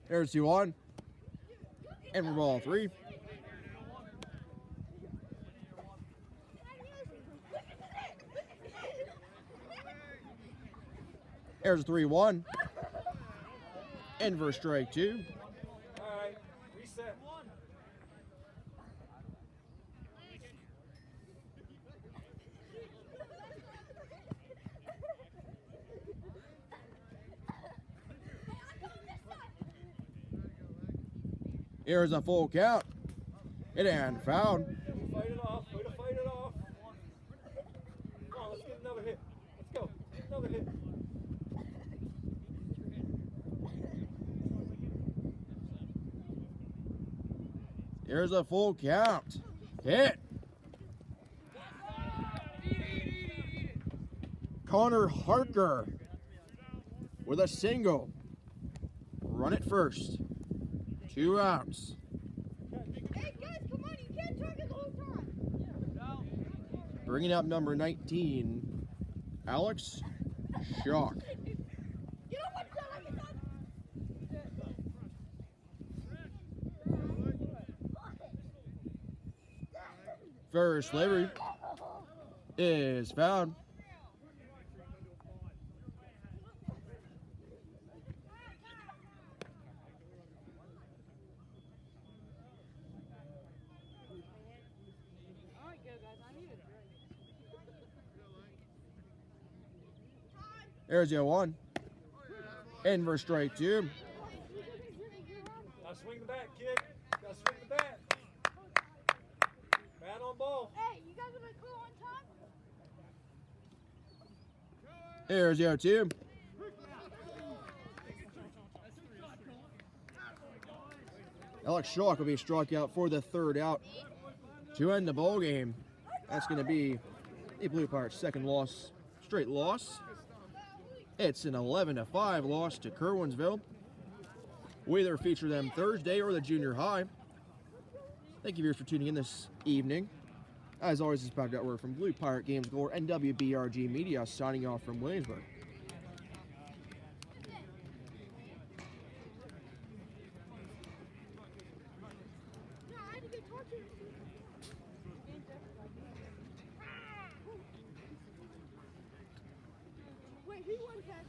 There's 2-1. In for ball 3. There's a 3-1. In for strike 2.
All right. Reset.
Here's a full count. It and fouled.
Fight it off. Way to fight it off. Come on, let's get another hit. Let's go. Another hit.
Here's a full count. Hit. Connor Harker with a single. Run it first. 2 outs.
Hey guys, come on! You can't target the whole time.
Bringing up number 19, Alex Shock.
You know what's that?
First livery is fouled. There's the 1. In for strike 2.
Now swing the bat, kid. Gotta swing the bat. Bat on ball.
Hey, you guys want to call on time?
Here's the 2. Alex Schlock will be struck out for the 3rd out to end the ball game. That's going to be the Blue Pirates' second straight loss. It's an 11-5 loss to Curwensville. We either feature them Thursday or the junior high. Thank you viewers for tuning in this evening. As always, this is Patrick Word from Blue Pirate Games Galore and WBRG Media, signing off from Williamsburg.
No, I had to get tortured. Wait, who won that?